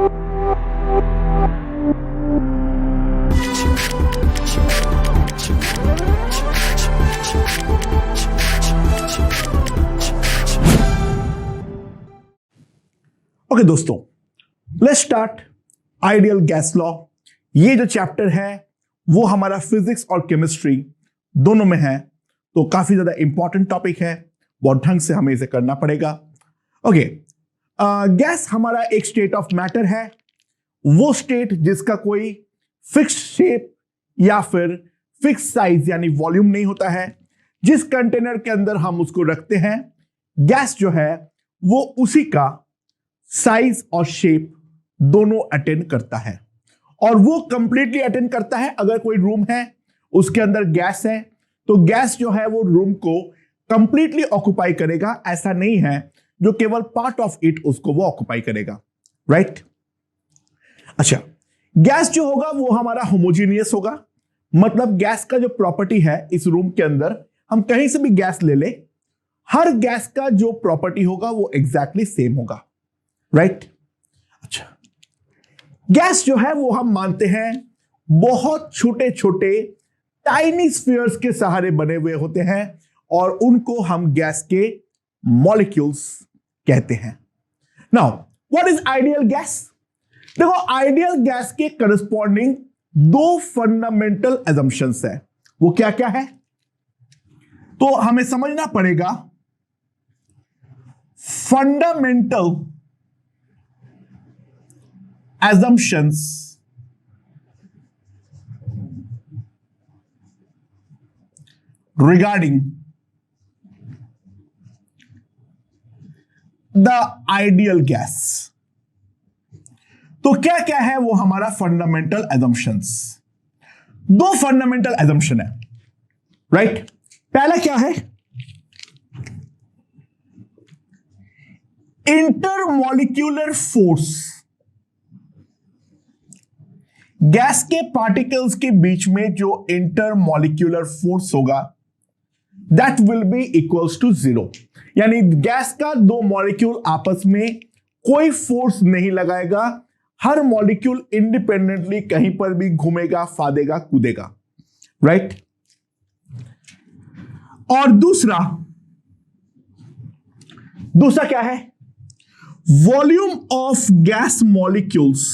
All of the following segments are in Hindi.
ओके दोस्तों, let's start ideal gas law. ये जो चैप्टर है वो हमारा फिजिक्स और केमिस्ट्री दोनों में है, तो काफी ज्यादा इंपॉर्टेंट टॉपिक है, बहुत ढंग से हमें इसे करना पड़ेगा। ओके, गैस हमारा एक स्टेट ऑफ मैटर है, वो स्टेट जिसका कोई फिक्स शेप या फिर फिक्स साइज यानी वॉल्यूम नहीं होता है। जिस कंटेनर के अंदर हम उसको रखते हैं, गैस जो है वो उसी का साइज और शेप दोनों अटेंड करता है, और वो कंप्लीटली अटेंड करता है। अगर कोई रूम है उसके अंदर गैस है, तो गैस जो है वो रूम को कंप्लीटली ऑक्युपाई करेगा। ऐसा नहीं है जो केवल पार्ट ऑफ इट उसको वो ऑक्युपाई करेगा, राइट? अच्छा, गैस जो होगा वो हमारा होमोजीनियस होगा, मतलब गैस का जो प्रॉपर्टी है इस रूम के अंदर हम कहीं से भी गैस ले ले, हर गैस का जो प्रॉपर्टी होगा वो एग्जैक्टली सेम होगा, राइट? अच्छा, गैस जो है वो हम मानते हैं बहुत छोटे छोटे टाइनी स्फीयर्स के सहारे बने हुए होते हैं, और उनको हम गैस के मॉलिक्यूल्स कहते हैं। Now what is ideal gas? देखो, आइडियल गैस के करस्पॉन्डिंग दो फंडामेंटल असम्पशंस है। वो क्या क्या है तो हमें समझना पड़ेगा। Fundamental assumptions regarding the ideal gas। तो क्या क्या है वो हमारा फंडामेंटल assumptions? दो फंडामेंटल assumption है, राइट? पहला क्या है? इंटरमॉलिक्यूलर फोर्स, गैस के पार्टिकल्स के बीच में जो इंटरमॉलिक्यूलर फोर्स होगा that will be equals to zero. यानी गैस का दो मॉलिक्यूल आपस में कोई फोर्स नहीं लगाएगा, हर मॉलिक्यूल इंडिपेंडेंटली कहीं पर भी घूमेगा, फादेगा, कूदेगा, राइट? और दूसरा क्या है? Volume of gas molecules,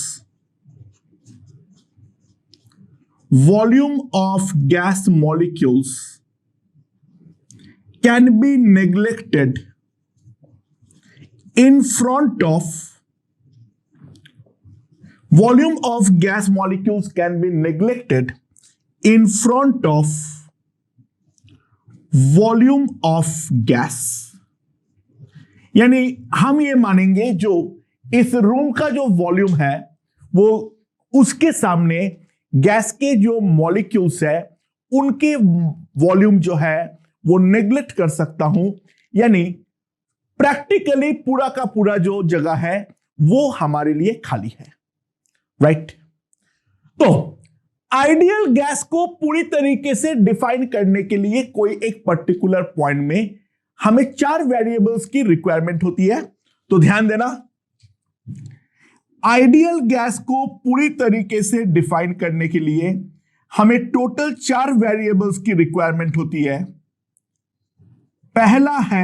volume of gas molecules can be neglected in front of volume of gas molecules can be neglected in front of volume of gas। यानी हम ये मानेंगे जो इस रूम का जो वॉल्यूम है वो उसके सामने गैस के जो मॉलिक्यूल्स है उनके वॉल्यूम जो है वो नेग्लेक्ट कर सकता हूं। यानी प्रैक्टिकली पूरा का पूरा जो जगह है वो हमारे लिए खाली है, राइट? तो आइडियल गैस को पूरी तरीके से डिफाइन करने के लिए कोई एक पर्टिकुलर पॉइंट में हमें 4 वेरिएबल्स की रिक्वायरमेंट होती है। तो ध्यान देना, आइडियल गैस को पूरी तरीके से डिफाइन करने के लिए हमें टोटल 4 वेरिएबल्स की रिक्वायरमेंट होती है। पहला है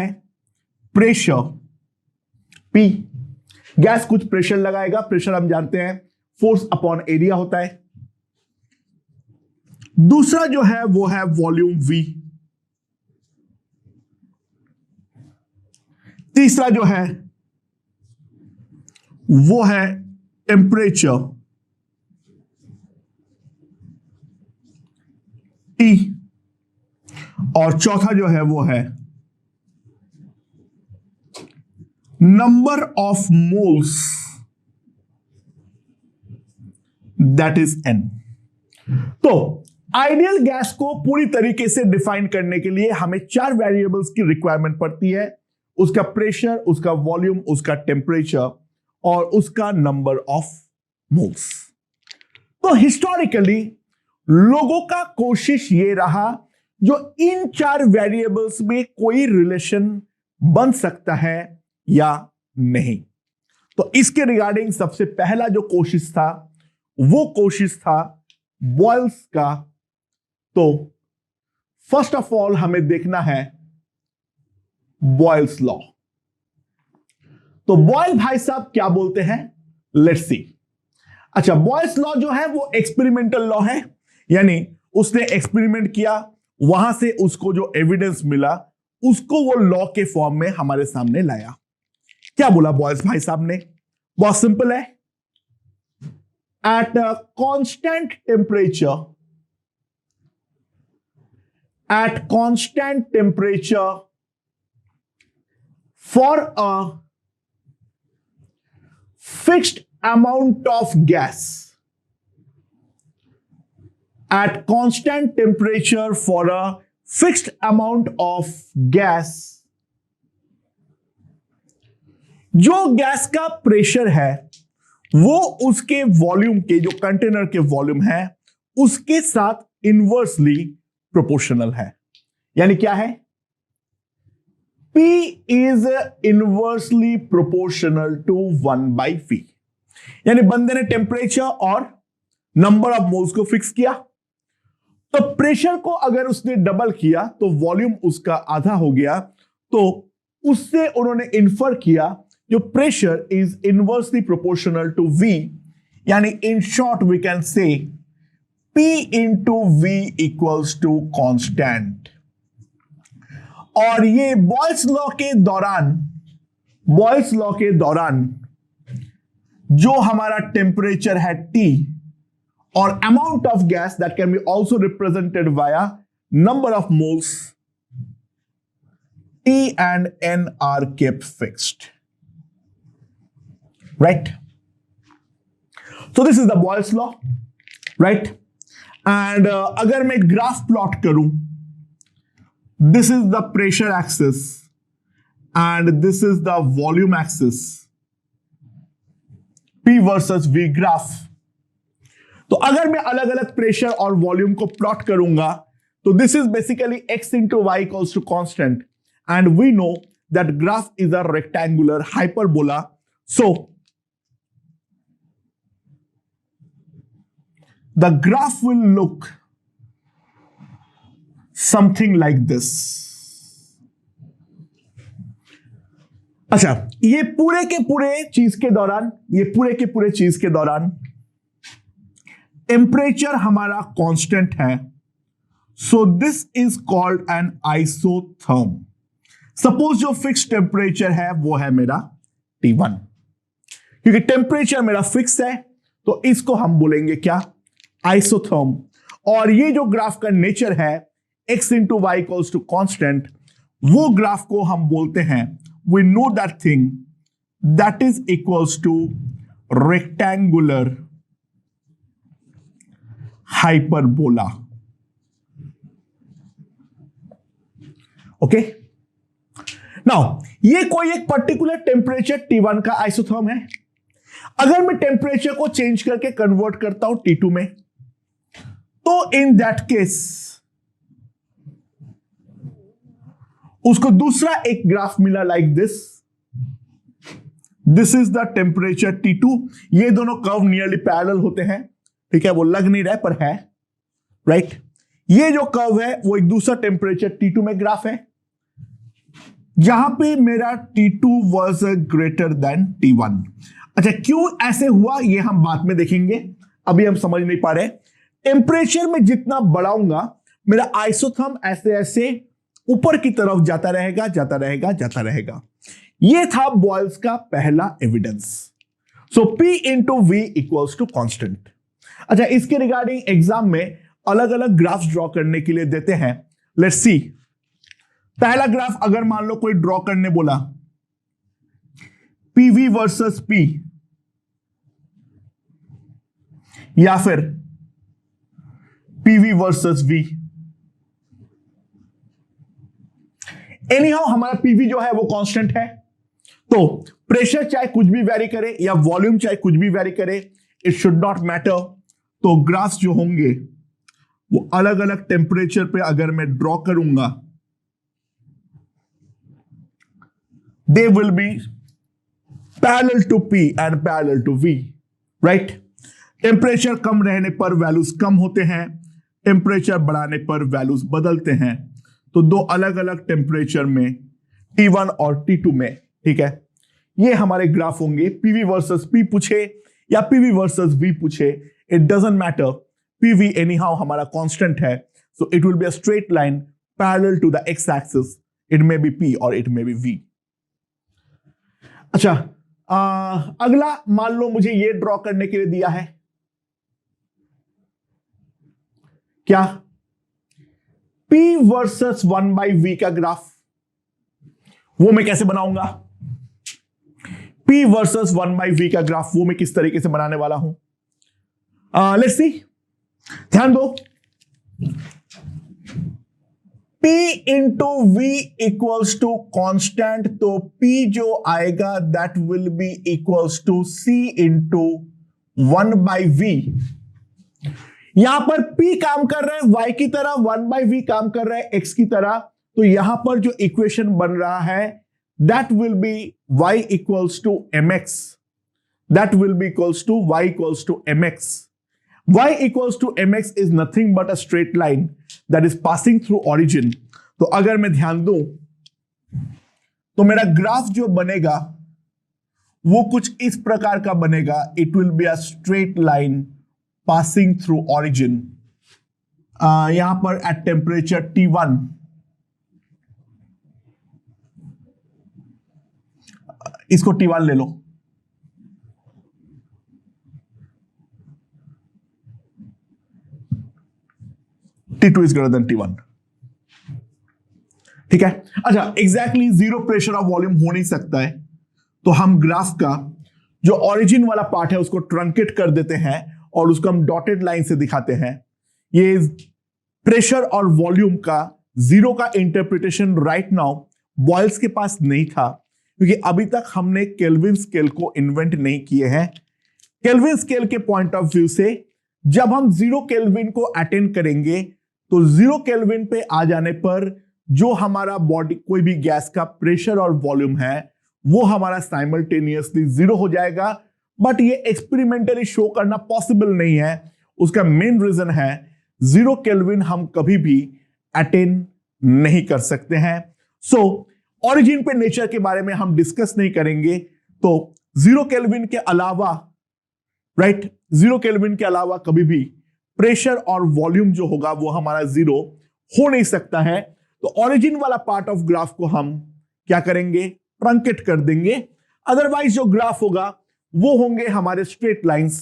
प्रेशर, P। गैस कुछ प्रेशर लगाएगा, प्रेशर हम जानते हैं फोर्स अपॉन एरिया होता है। दूसरा जो है वो है वॉल्यूम V। तीसरा जो है वो है टेम्परेचर T, और चौथा जो है वो है number of moles, that is N। तो आइडियल गैस को पूरी तरीके से डिफाइन करने के लिए हमें 4 वेरिएबल्स की रिक्वायरमेंट पड़ती है। उसका प्रेशर, उसका वॉल्यूम, उसका टेम्परेचर और उसका नंबर ऑफ मोल्स। तो हिस्टोरिकली लोगों का कोशिश ये रहा जो इन 4 वेरिएबल्स में कोई रिलेशन बन सकता है या नहीं। तो इसके रिगार्डिंग सबसे पहला जो कोशिश था वो कोशिश था बॉयल्स का। तो फर्स्ट ऑफ ऑल हमें देखना है बॉयल्स लॉ। तो बॉयल भाई साहब क्या बोलते हैं, लेट्स सी। अच्छा, बॉयल्स लॉ जो है वो एक्सपेरिमेंटल लॉ है, यानी उसने एक्सपेरिमेंट किया, वहां से उसको जो एविडेंस मिला उसको वो लॉ के फॉर्म में हमारे सामने लाया। क्या बोला बॉयल्स भाई साहब ने, बहुत सिंपल है। At a constant temperature, at constant temperature for a fixed amount of gas, at constant temperature for a fixed amount of gas, जो गैस का प्रेशर है वो उसके वॉल्यूम के, जो कंटेनर के वॉल्यूम है उसके साथ इनवर्सली प्रोपोर्शनल है। यानी क्या है, P is inversely proportional to 1/V। यानी बंदे ने टेम्परेचर और नंबर ऑफ मोल्स को फिक्स किया, तो प्रेशर को अगर उसने डबल किया तो वॉल्यूम उसका आधा हो गया, तो उससे उन्होंने इन्फर किया जो pressure is inversely proportional to V। यानी in short we can say P into V equals to constant. और ये बॉयल्स लॉ के दौरान जो हमारा टेम्परेचर है T और amount of gas that can be also represented via number of moles, T and N are kept fixed, right? So this is the Boyle's law, right? And अगर मैं ग्राफ प्लॉट करूं, this is the pressure axis and this is the volume axis, P versus V graph. तो अगर मैं अलग अलग प्रेशर और वॉल्यूम को प्लॉट करूंगा तो this is basically x into y equals to constant, and we know that graph is a rectangular hyperbola. So the graph will look something like this. अच्छा, ये पूरे के पूरे चीज के दौरान टेम्परेचर हमारा कांस्टेंट है, so this is called an isotherm. Suppose जो फिक्स टेम्परेचर है वो है मेरा T1, क्योंकि टेम्परेचर मेरा फिक्स है तो इसको हम बोलेंगे क्या, आइसोथर्म। और ये जो ग्राफ का नेचर है x into y equals to constant, वो ग्राफ को हम बोलते हैं, we know that thing that is equals to rectangular hyperbola. Okay, now ये कोई एक पर्टिकुलर टेम्परेचर T1 का आइसोथर्म है। अगर मैं टेम्परेचर को चेंज करके कन्वर्ट करता हूं T2 में, तो इन दैट केस उसको दूसरा एक ग्राफ मिला like this. This is the temperature T2। ये दोनों कर्व नियरली पैरेलल होते हैं, ठीक है, वो लग नहीं रहे पर है, राइट। ये जो कर्व है वो एक दूसरा टेम्परेचर T2 में ग्राफ है, जहां पे मेरा T2 was greater than T1। अच्छा, क्यों ऐसे हुआ ये हम बाद में देखेंगे, अभी हम समझ नहीं पा रहे। टेम्परेचर में जितना बढ़ाऊंगा मेरा आइसोथर्म ऐसे ऐसे ऊपर की तरफ जाता रहेगा। ये था बॉयल्स का पहला evidence. So P into V equals to constant. अच्छा, इसके रिगार्डिंग एग्जाम में अलग अलग ग्राफ्स ड्रॉ करने के लिए देते हैं। लेट्स सी, पहला ग्राफ अगर मान लो कोई ड्रॉ करने बोला, PV वर्सेस P, या फिर PV versus V। Any how हमारा PV जो है वो कांस्टेंट है, तो प्रेशर चाहे कुछ भी वेरी करे या वॉल्यूम चाहे कुछ भी वेरी करे, इट शुड नॉट मैटर। तो ग्राफ्स जो होंगे वो अलग अलग टेम्परेचर पे अगर मैं ड्रॉ करूंगा, they will be parallel to P and parallel to V, right. Temperature कम रहने पर वैल्यूज कम होते हैं, टेम्परेचर बढ़ाने पर वैल्यूज बदलते हैं। तो दो अलग अलग टेम्परेचर में T1 और T2 में, ठीक है, ये हमारे ग्राफ होंगे। PV वर्सेस P पूछे या PV वर्सेस V पूछे, it doesn't matter, PV anyhow हमारा कांस्टेंट है, so it will be a straight line parallel to the x axis, it may be P और इट मे बी V। अच्छा, अगला मान लो मुझे ये ड्रॉ करने के लिए दिया है, क्या P वर्सेस 1/V का ग्राफ, वो मैं कैसे बनाऊंगा? P वर्सेस 1/V का ग्राफ वो मैं किस तरीके से बनाने वाला हूं? लेट्स सी, ध्यान दो। P into V equals to constant, तो P जो आएगा that will be equals to C into 1/V। यहां पर P काम कर रहा है y की तरह, 1/V काम कर रहा है x की तरह, तो यहां पर जो इक्वेशन बन रहा है that will be y equals to mx, that will be equals to y equals to mx। y equals to mx is nothing but a straight line that is passing through origin. तो अगर मैं ध्यान दूं तो मेरा ग्राफ जो बनेगा वो कुछ इस प्रकार का बनेगा, it will be a straight line passing through origin, यहां पर at temperature T1, इसको T1 ले लो, T2 is greater than T1, ठीक है। अच्छा, exactly zero pressure of volume हो नहीं सकता है, तो हम ग्राफ का जो ओरिजिन वाला पार्ट है उसको ट्रंकेट कर देते हैं और उसको हम डॉटेड लाइन से दिखाते हैं। ये प्रेशर और वॉल्यूम का जीरो का इंटरप्रिटेशन राइट नाउ बॉयल्स के पास नहीं था, क्योंकि अभी तक हमने केल्विन स्केल को इन्वेंट नहीं किए हैं। केल्विन स्केल के पॉइंट ऑफ व्यू से जब हम 0 केल्विन को अटेंड करेंगे तो 0 केल्विन पे आ जाने पर जो हमारा बॉडी कोई भी गैस का प्रेशर और वॉल्यूम है वो हमारा साइमल्टेनियसली 0 हो जाएगा। बट ये एक्सपेरिमेंटली शो करना पॉसिबल नहीं है। उसका मेन रीजन है 0 केल्विन हम कभी भी अटेन नहीं कर सकते हैं। सो ऑरिजिन पे नेचर के बारे में हम डिस्कस नहीं करेंगे। तो 0 केल्विन के अलावा, राइट, 0 केल्विन के अलावा कभी भी प्रेशर और वॉल्यूम जो होगा वो हमारा 0 हो नहीं सकता है। तो ऑरिजिन वाला पार्ट ऑफ ग्राफ को हम क्या करेंगे? ट्रंकेट कर देंगे। अदरवाइज जो ग्राफ होगा वो होंगे हमारे straight lines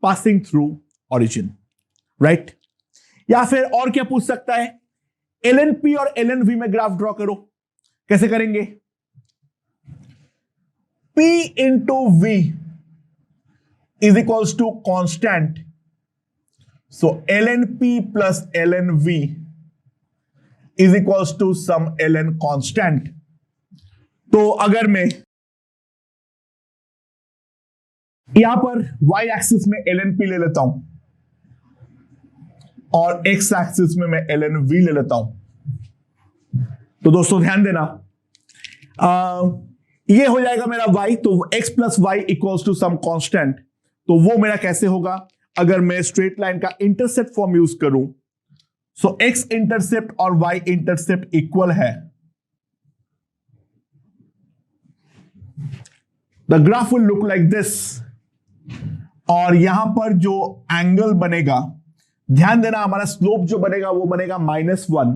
passing through origin, right. या फिर और क्या पूछ सकता है? LNP और LNV में ग्राफ ड्रॉ करो। कैसे करेंगे? P into V is equals to constant, so LNP plus LNV is equals to some LN constant. तो अगर मैं यहां पर y एक्सिस में LNP ले लेता हूं और x एक्सिस में मैं LNV ले लेता हूं, तो दोस्तों ध्यान देना, ये हो जाएगा मेरा y, तो x plus y equals to some constant. तो वो मेरा कैसे होगा? अगर मैं स्ट्रेट लाइन का इंटरसेप्ट फॉर्म यूज करूं, सो x इंटरसेप्ट और y इंटरसेप्ट इक्वल है, the graph will look like this. और यहां पर जो एंगल बनेगा, ध्यान देना, हमारा स्लोप जो बनेगा वो बनेगा -1,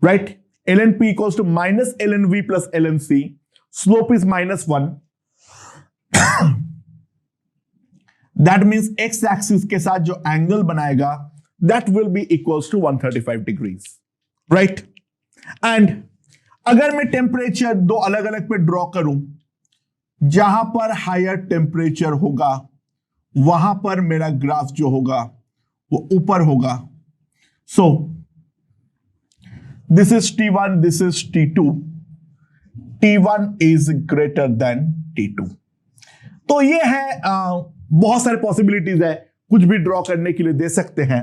right. LNP equals to minus LNV plus LNC, slope is -1। That means x axis के साथ जो एंगल बनाएगा that will be equals to 135 degrees, right. And अगर मैं टेम्परेचर दो अलग अलग पे ड्रॉ करूं, जहां पर हायर टेम्परेचर होगा वहां पर मेरा ग्राफ जो होगा वो ऊपर होगा। So this is T1, this is T2, T1 is greater than T2। तो ये है, बहुत सारे पॉसिबिलिटीज है, कुछ भी ड्रॉ करने के लिए दे सकते हैं।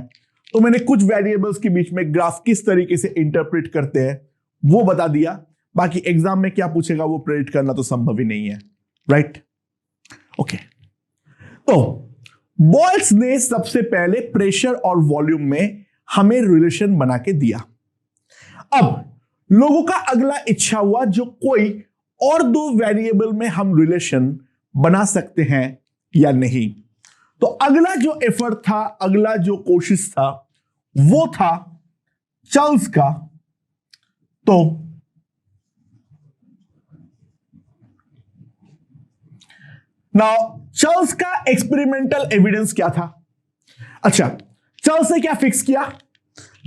तो मैंने कुछ वेरिएबल्स के बीच में ग्राफ किस तरीके से इंटरप्रेट करते हैं वो बता दिया। बाकी एग्जाम में क्या पूछेगा वो प्रेडिक्ट करना तो संभव ही नहीं है, राइट। ओके, तो बॉयल्स ने सबसे पहले प्रेशर और वॉल्यूम में हमें रिलेशन बना के दिया। अब लोगों का अगला इच्छा हुआ जो कोई और दो वेरिएबल में हम रिलेशन बना सकते हैं या नहीं। तो अगला जो एफर्ट था, अगला जो कोशिश था, वो था चार्ल्स का। तो नाउ चार्ल्स का एक्सपेरिमेंटल एविडेंस क्या था? अच्छा, चार्ल्स ने क्या फिक्स किया?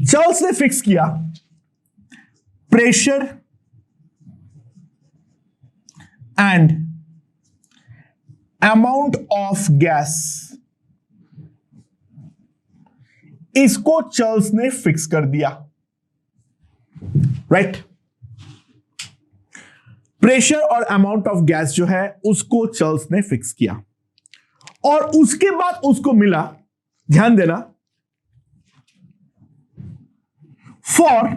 चार्ल्स ने फिक्स किया pressure and amount of gas, इसको चार्ल्स ने फिक्स कर दिया, राइट? प्रेशर और अमाउंट ऑफ गैस जो है उसको चार्ल्स ने फिक्स किया, और उसके बाद उसको मिला, ध्यान देना, for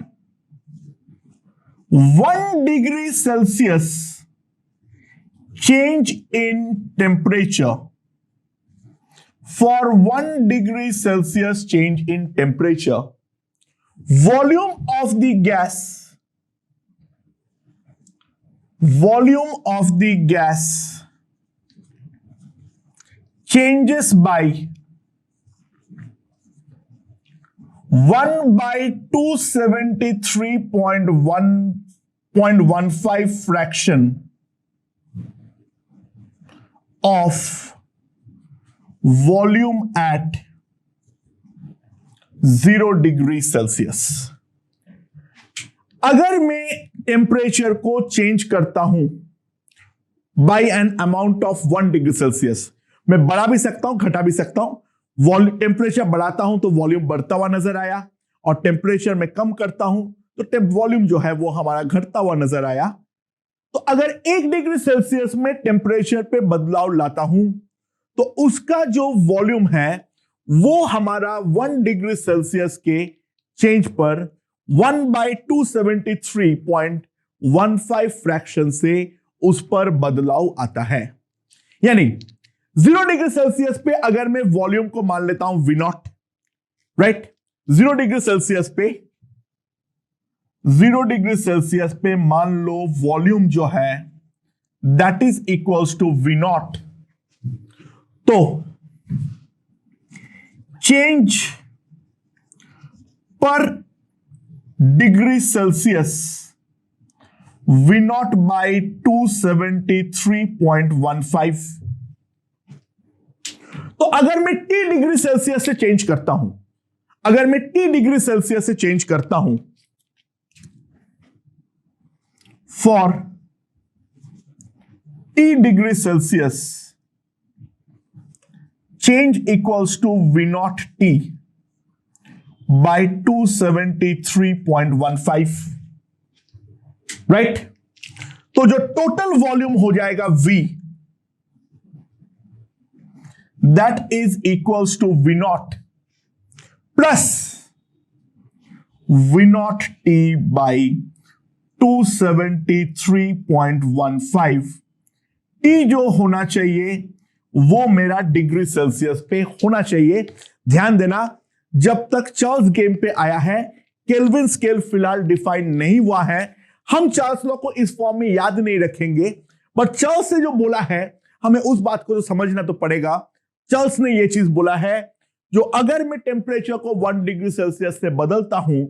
1 degree Celsius change in temperature, for 1 degree Celsius change in temperature, volume of the gas changes by 1 by 273.1.15 fraction of volume at 0 degree Celsius. अगर मैं टेम्परेचर को चेंज करता हूं by an amount of 1 degree Celsius, मैं बढ़ा भी सकता हूं, घटा भी सकता हूं। टेम्परेचर बढ़ाता हूं तो वॉल्यूम बढ़ता हुआ नजर आया, और टेम्परेचर में कम करता हूं तो वॉल्यूम जो है वो हमारा घटता हुआ नजर आया। तो अगर 1 डिग्री सेल्सियस में टेम्परेचर पे बदलाव लाता हूं तो उसका जो वॉल्यूम है वो हमारा 1 डिग्री सेल्सियस के चेंज पर 1 by 273.15 फ्रैक्शन से उस पर बदलाव आता है। यानी 0 डिग्री सेल्सियस पे अगर मैं वॉल्यूम को मान लेता हूं V0, राइट? 0 डिग्री सेल्सियस पे मान लो वॉल्यूम जो है that is equals to V0, तो चेंज पर डिग्री सेल्सियस V0 बाई 273.15। तो अगर मैं T डिग्री सेल्सियस से चेंज करता हूं, अगर मैं T डिग्री सेल्सियस से चेंज करता हूं, for T degree Celsius change equals to V0 T by 273.15, right? तो जो टोटल वॉल्यूम हो जाएगा V, that is equals to V0 plus V0 T by 273.15। T जो होना चाहिए वो मेरा डिग्री सेल्सियस पे होना चाहिए। ध्यान देना, जब तक चार्ल्स गेम पे आया है केल्विन स्केल फिलहाल डिफाइन नहीं हुआ है। हम चार्ल्स लॉ को इस फॉर्म में याद नहीं रखेंगे, बट चार्ल्स ने जो बोला है हमें उस बात को तो समझना तो पड़ेगा। चार्ल्स ने ये चीज बोला है, जो अगर मैं टेम्परेचर को 1 डिग्री सेल्सियस से बदलता हूं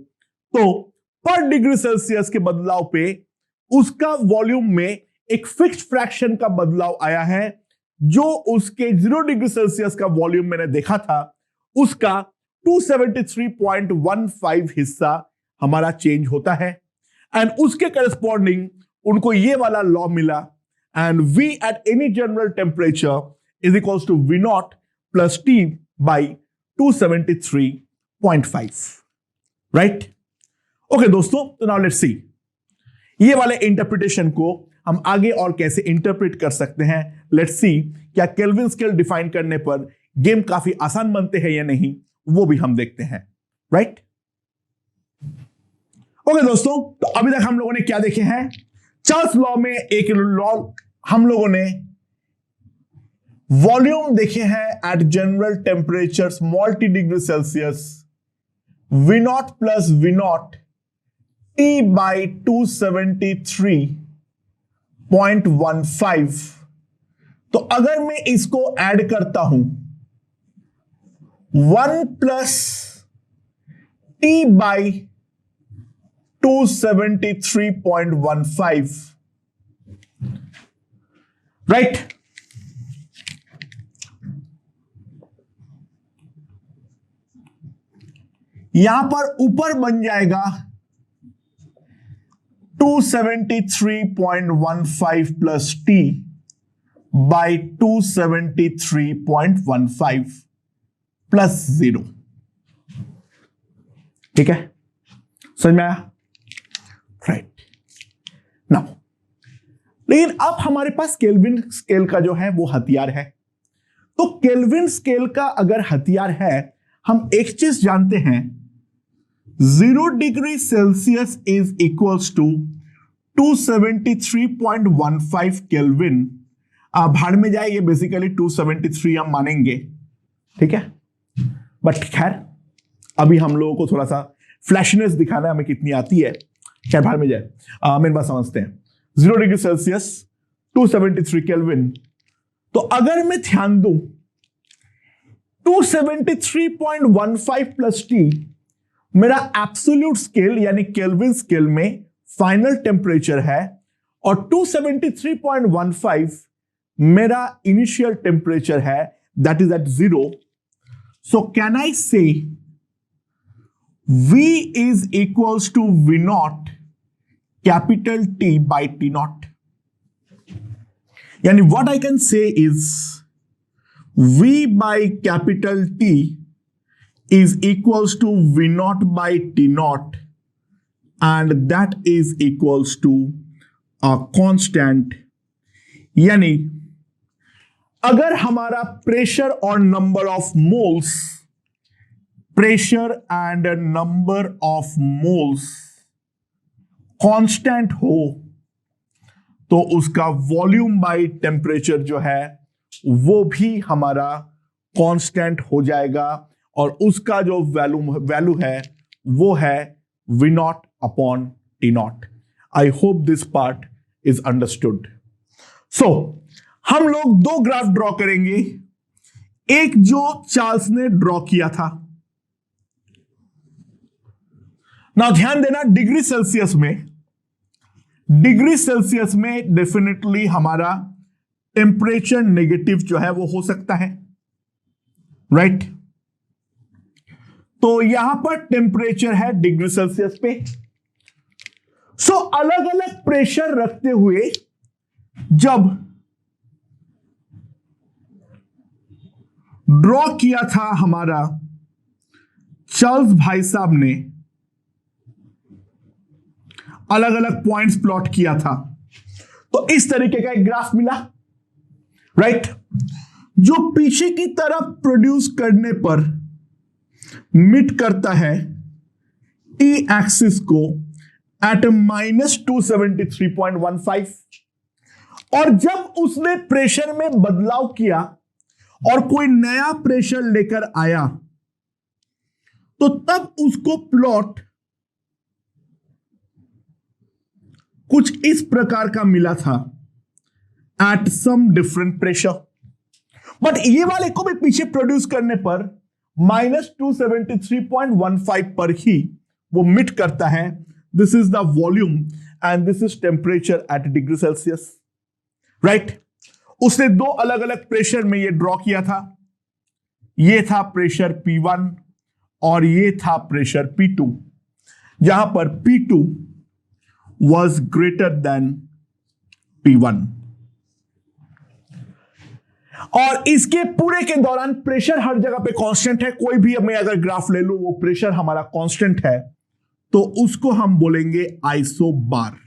तो पर डिग्री सेल्सियस के बदलाव पे उसका वॉल्यूम में एक फिक्स्ड फ्रैक्शन का बदलाव आया है, जो उसके 0 डिग्री सेल्सियस का वॉल्यूम मैंने देखा था उसका 273.15 हिस्सा हमारा चेंज होता है, एंड उसके करस्पॉन्डिंग उनको ये वाला लॉ मिला, and V at any general temperature is equals to V0 plus T by 273.5, राइट? ओके दोस्तों, तो नाउ लेट्स सी ये वाले इंटरप्रिटेशन को हम आगे और कैसे इंटरप्रेट कर सकते हैं। लेट्स सी क्या केल्विन स्केल डिफाइन करने पर गेम काफी आसान बनते हैं या नहीं, वो भी हम देखते हैं, राइट? ओके दोस्तों, तो अभी तक हम लोगों ने क्या देखे हैं? चार्ल्स लॉ में एक लॉ हम लोगों ने वॉल्यूम देखे हैं at general temperature small T degree Celsius, V naught plus V naught T by 273.15। तो अगर मैं इसको ऐड करता हूं 1 प्लस टी बाई 273.15, राइट। यहां पर ऊपर बन जाएगा 273.15 प्लस टी बाई 273.15 प्लस 0। ठीक है, समझ में आया? राइट। नाउ लेकिन अब हमारे पास केल्विन स्केल का जो है वो हथियार है। तो केल्विन स्केल का अगर हथियार है, हम एक चीज जानते हैं, 0 degree Celsius is equals to 273.15 kelvin. भाड़ में जाए, ये बेसिकली 273 हम मानेंगे, ठीक है। बट खैर अभी हम लोगों को थोड़ा सा फ्लैशनेस दिखाना है, हमें कितनी आती है। खैर भाड़ में जाए, मेन बात समझते हैं। 0 डिग्री सेल्सियस 273 केल्विन। तो अगर मैं ध्यान दूं 273.15 प्लस टी मेरा एब्सोल्यूट स्केल यानी केल्विन स्केल में फाइनल टेम्परेचर है, और 273.15 मेरा इनिशियल टेम्परेचर है, that is at 0। So can I say V is equals to V naught capital T by T naught? यानी what I can say is V by capital T is equals to V naught by T naught, and that is equals to a constant। यानी अगर हमारा प्रेशर और number of moles, pressure and number of moles constant हो, तो उसका वॉल्यूम बाय टेम्परेचर जो है वो भी हमारा कांस्टेंट हो जाएगा, और उसका जो वैल्यू है वो है V not upon T not. I hope this part is understood. So हम लोग दो ग्राफ ड्रॉ करेंगे, एक जो चार्ल्स ने ड्रॉ किया था। ना ध्यान देना, डिग्री सेल्सियस में डेफिनेटली हमारा टेम्परेचर नेगेटिव जो है वो हो सकता है, राइट। तो यहां पर टेम्परेचर है डिग्री सेल्सियस पे। सो अलग अलग प्रेशर रखते हुए जब ड्रॉ किया था हमारा चार्ल्स भाई साहब ने, अलग अलग पॉइंट्स प्लॉट किया था, तो इस तरीके का एक ग्राफ मिला, राइट। जो पीछे की तरफ प्रोड्यूस करने पर मिट करता है टी एक्सिस को एट -273.15, और जब उसने प्रेशर में बदलाव किया और कोई नया प्रेशर लेकर आया, तो तब उसको प्लॉट कुछ इस प्रकार का मिला था at some different pressure. But ये वाले को भी पीछे प्रोड्यूस करने पर -273.15 पर ही वो मिट करता है। This is the volume and this is temperature at degree Celsius, right. उसने दो अलग अलग प्रेशर में ये ड्रॉ किया था, ये था प्रेशर P1 और ये था प्रेशर P2, जहां पर P2 was greater than P1। और इसके पूरे के दौरान प्रेशर हर जगह पे कांस्टेंट है। कोई भी मैं अगर ग्राफ ले लूं वो प्रेशर हमारा कांस्टेंट है, तो उसको हम बोलेंगे आइसोबार।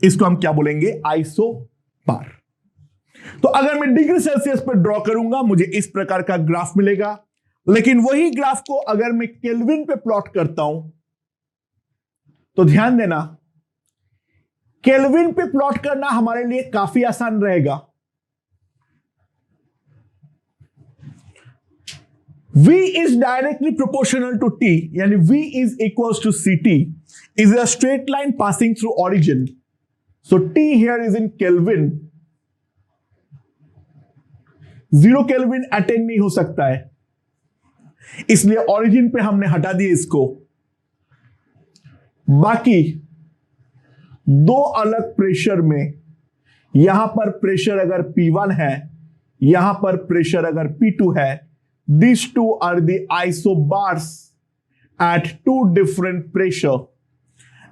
इसको हम क्या बोलेंगे? आइसोबार। तो अगर मैं डिग्री सेल्सियस पर ड्रॉ करूंगा मुझे इस प्रकार का ग्राफ मिलेगा, लेकिन वही ग्राफ को अगर मैं केल्विन पे प्लॉट करता हूं तो ध्यान देना, केल्विन पे प्लॉट करना हमारे लिए काफी आसान रहेगा, V is directly proportional to T, यानी V is equals to Ct, is a straight line passing through origin. So T here is in Kelvin. 0 kelvin attain नहीं हो सकता है, इसलिए origin पे हमने हटा दिया इसको. बाकी दो अलग प्रेशर में, यहां पर प्रेशर अगर P1 है, यहां पर प्रेशर अगर P2 है, these two are the isobars at two different pressure,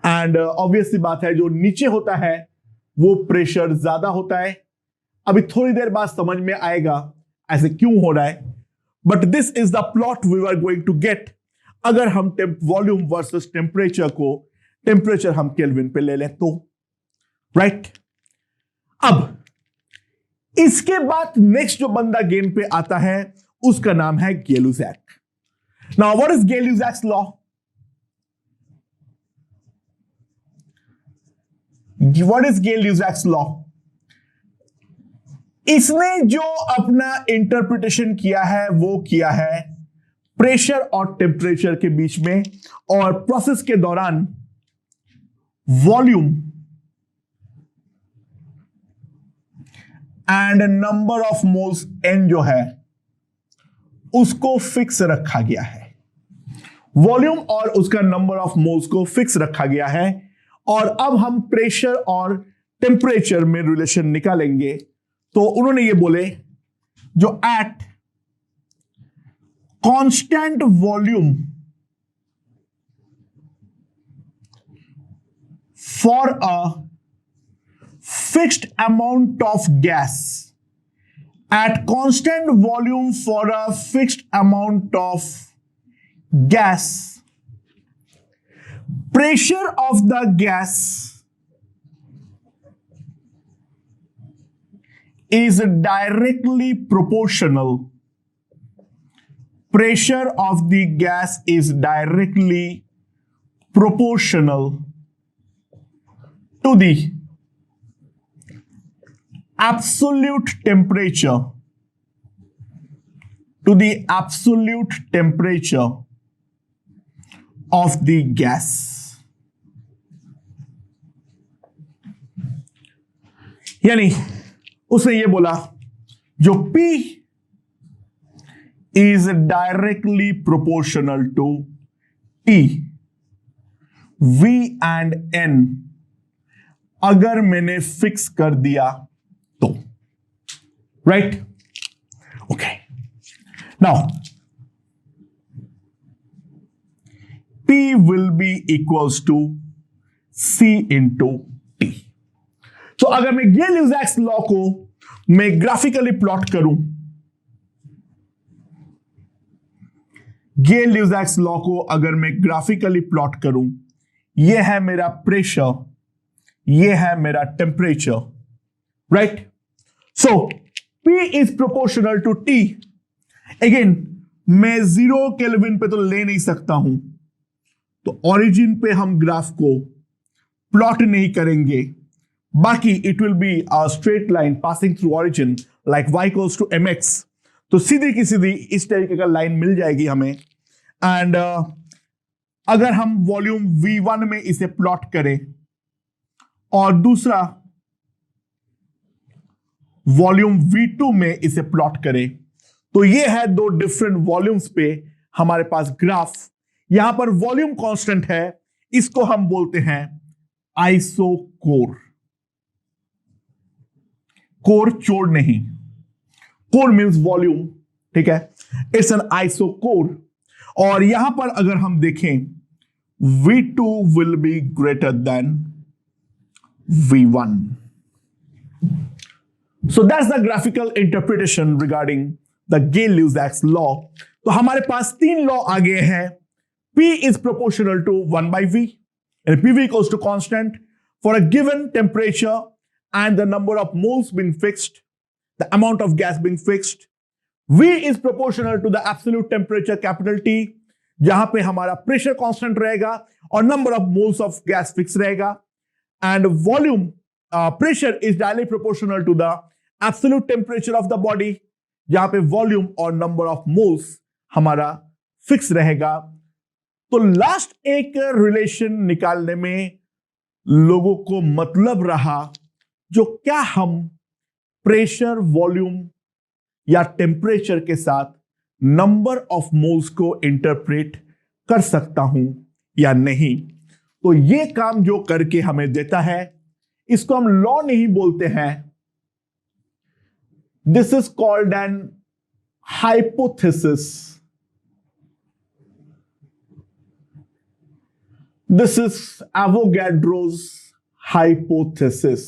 and obviously बात है जो नीचे होता है वो प्रेशर ज्यादा होता है. अभी थोड़ी देर बाद समझ में आएगा ऐसे क्यों हो रहा है, but this is the plot we are going to get अगर हम वॉल्यूम वर्सेस टेम्परेचर हम केल्विन पे ले लें तो. राइट, अब इसके बाद नेक्स्ट जो बंदा गेम पे आता है उसका नाम है Gay-Lussac. Now what is Gay-Lussac's law? What is Gay-Lussac's law? इसने जो अपना इंटरप्रिटेशन किया है वो किया है प्रेशर और टेम्परेचर के बीच में, और प्रोसेस के दौरान volume and number of moles n जो है उसको फिक्स रखा गया है. वॉल्यूम और उसका नंबर ऑफ मोल्स को फिक्स रखा गया है, और अब हम प्रेशर और टेम्परेचर में रिलेशन निकालेंगे. तो उन्होंने ये बोले जो at constant volume for a fixed amount of gas, at constant volume for a fixed amount of gas, pressure of the gas is directly proportional. Pressure of the gas is directly proportional to the absolute temperature, to the absolute temperature of the gas. यानी उसने ये बोला जो P is directly proportional to T, V and N अगर मैंने फिक्स कर दिया तो. Right, okay. Now P will be equals to C into T. तो अगर मैं गेल-ल्यूजैक्स लॉ को मैं ग्राफिकली प्लॉट करूं, गेल-ल्यूजैक्स लॉ को अगर मैं ग्राफिकली प्लॉट करूं, यह है मेरा प्रेशर, यह है मेरा temperature. Right, so P is proportional to T. Again मैं 0 केल्विन पे तो ले नहीं सकता हूं, तो ओरिजिन पे हम ग्राफ को प्लॉट नहीं करेंगे. बाकी it will be a straight line passing through origin like y equals to mx. तो सीधी की सीधी इस तरीके का लाइन मिल जाएगी हमें. एंड अगर हम वॉल्यूम V1 में इसे प्लॉट करें और दूसरा वॉल्यूम V2 में इसे प्लॉट करें, तो ये है दो डिफरेंट वॉल्यूम्स पे हमारे पास ग्राफ. यहां पर वॉल्यूम कांस्टेंट है, इसको हम बोलते हैं आइसोकोर. कोर चोर नहीं, कोर मींस वॉल्यूम. ठीक है, इट्स एन आइसोकोर. और यहां पर अगर हम देखें V2 will be greater then V1. So that's the graphical interpretation regarding the Gay-Lussac's law. तो हमारे पास तीन लॉ आ गए हैं. P is proportional to 1 by V, and PV equals to constant for a given temperature and the number of moles being fixed, the amount of gas being fixed. V is proportional to the absolute temperature capital T, जहां पे हमारा प्रेशर कांस्टेंट रहेगा और number of moles of gas fix रहेगा. And volume pressure is directly proportional to the absolute temperature of the body, जहां पे वॉल्यूम और नंबर ऑफ मोल्स हमारा फिक्स रहेगा। तो लास्ट एक रिलेशन निकालने में लोगों को मतलब रहा, जो क्या हम प्रेशर, वॉल्यूम या टेम्परेचर के साथ नंबर ऑफ मोल्स को इंटरप्रेट कर सकता हूं या नहीं। तो ये काम जो करके हमें देता है, इसको हम लॉ नहीं बोलते हैं, this is called an hypothesis. This is Avogadro's hypothesis.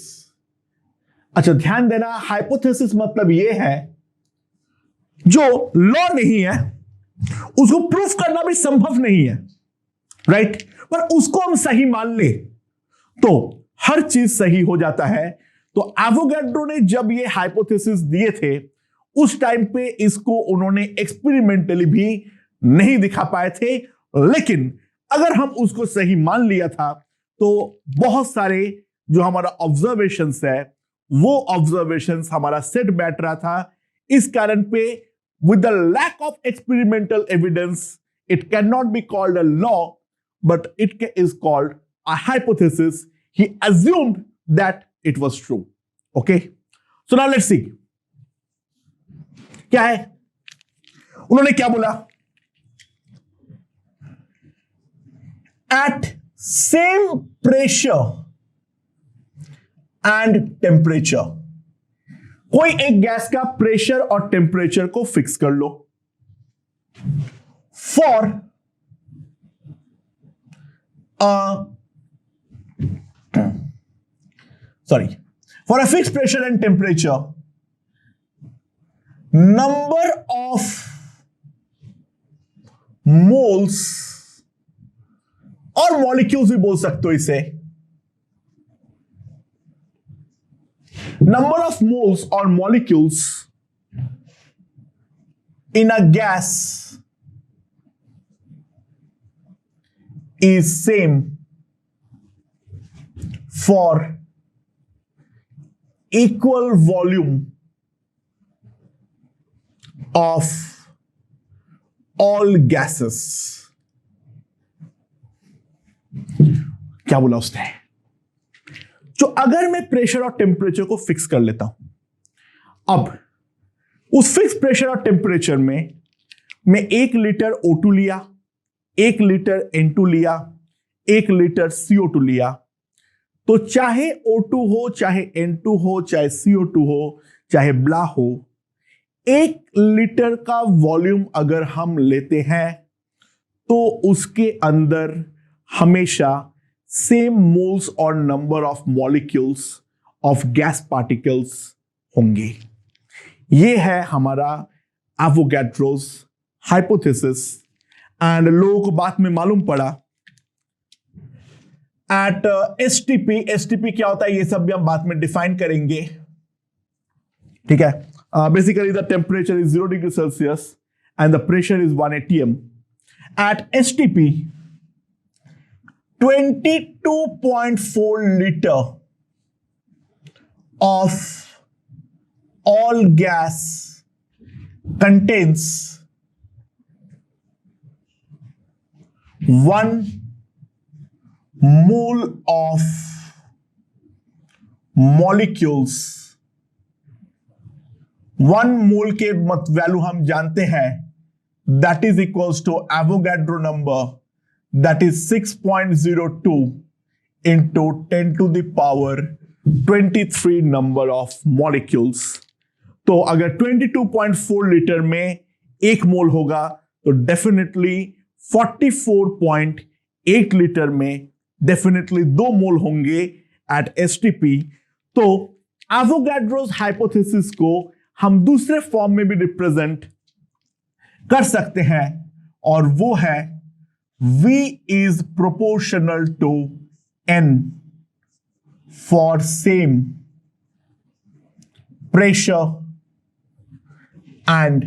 अच्छा, ध्यान देना, हाइपोथेसिस मतलब यह है जो लॉ नहीं है, उसको प्रूफ करना भी संभव नहीं है, राइट, पर उसको हम सही मान ले तो हर चीज सही हो जाता है। तो एवोगैड्रो ने जब ये हाइपोथेसिस दिए थे, उस टाइम पे इसको उन्होंने एक्सपेरिमेंटली भी नहीं दिखा पाए थे, लेकिन अगर हम उसको सही मान लिया था तो बहुत सारे जो हमारा ऑब्जर्वेशंस है, वो ऑब्जर्वेशंस हमारा सेट बैठ रहा था। इस कारण पे with the lack of experimental evidence, it cannot be called a law, but it is called a hypothesis. He assumed that it was true. Okay, so now let's see क्या है, उन्होंने क्या बोला, at same pressure and temperature, कोई एक गैस का प्रेशर और टेम्परेचर को फिक्स कर लो। For a fix pressure and temperature, number of moles और मॉलिक्यूल्स भी बोल सकते हो इसे, number of moles or molecules in a gas is same for equal volume of all gases। क्या बोला उसने, जो अगर मैं प्रेशर और टेम्परेचर को फिक्स कर लेता हूं, अब उस फिक्स प्रेशर और टेम्परेचर में मैं 1 लीटर O2 लिया, 1 लीटर N2 लिया, 1 लीटर CO2 लिया, तो चाहे O2 हो, चाहे N2 हो, चाहे CO2 हो, चाहे ब्ला हो, 1 लीटर का वॉल्यूम अगर हम लेते हैं तो उसके अंदर हमेशा सेम मोल्स और number of molecules of gas particles होंगे। यह है हमारा एवोगैड्रोस हाइपोथेसिस। एंड लोगों को बाद में मालूम पड़ा एट एसटीपी क्या होता है, ये सब भी हम बाद में डिफाइन करेंगे, ठीक है। Basically the temperature is 0 degree Celsius and the pressure is 1 atm। At STP 22.4 liter of all gas contains 1 mole of molecules। 1 mole के वैल्यू हम जानते हैं, that is equals to Avogadro number, that is 6.02 into 10 to the power 23 number of molecules। तो अगर 22.4 लीटर में 1 मोल होगा तो डेफिनेटली 44.8 लीटर में डेफिनेटली 2 मोल होंगे एट एसटीपी। तो एवोगैड्रोस हाइपोथेसिस को हम दूसरे फॉर्म में भी रिप्रेजेंट कर सकते हैं, और वो है V is proportional to N for same pressure and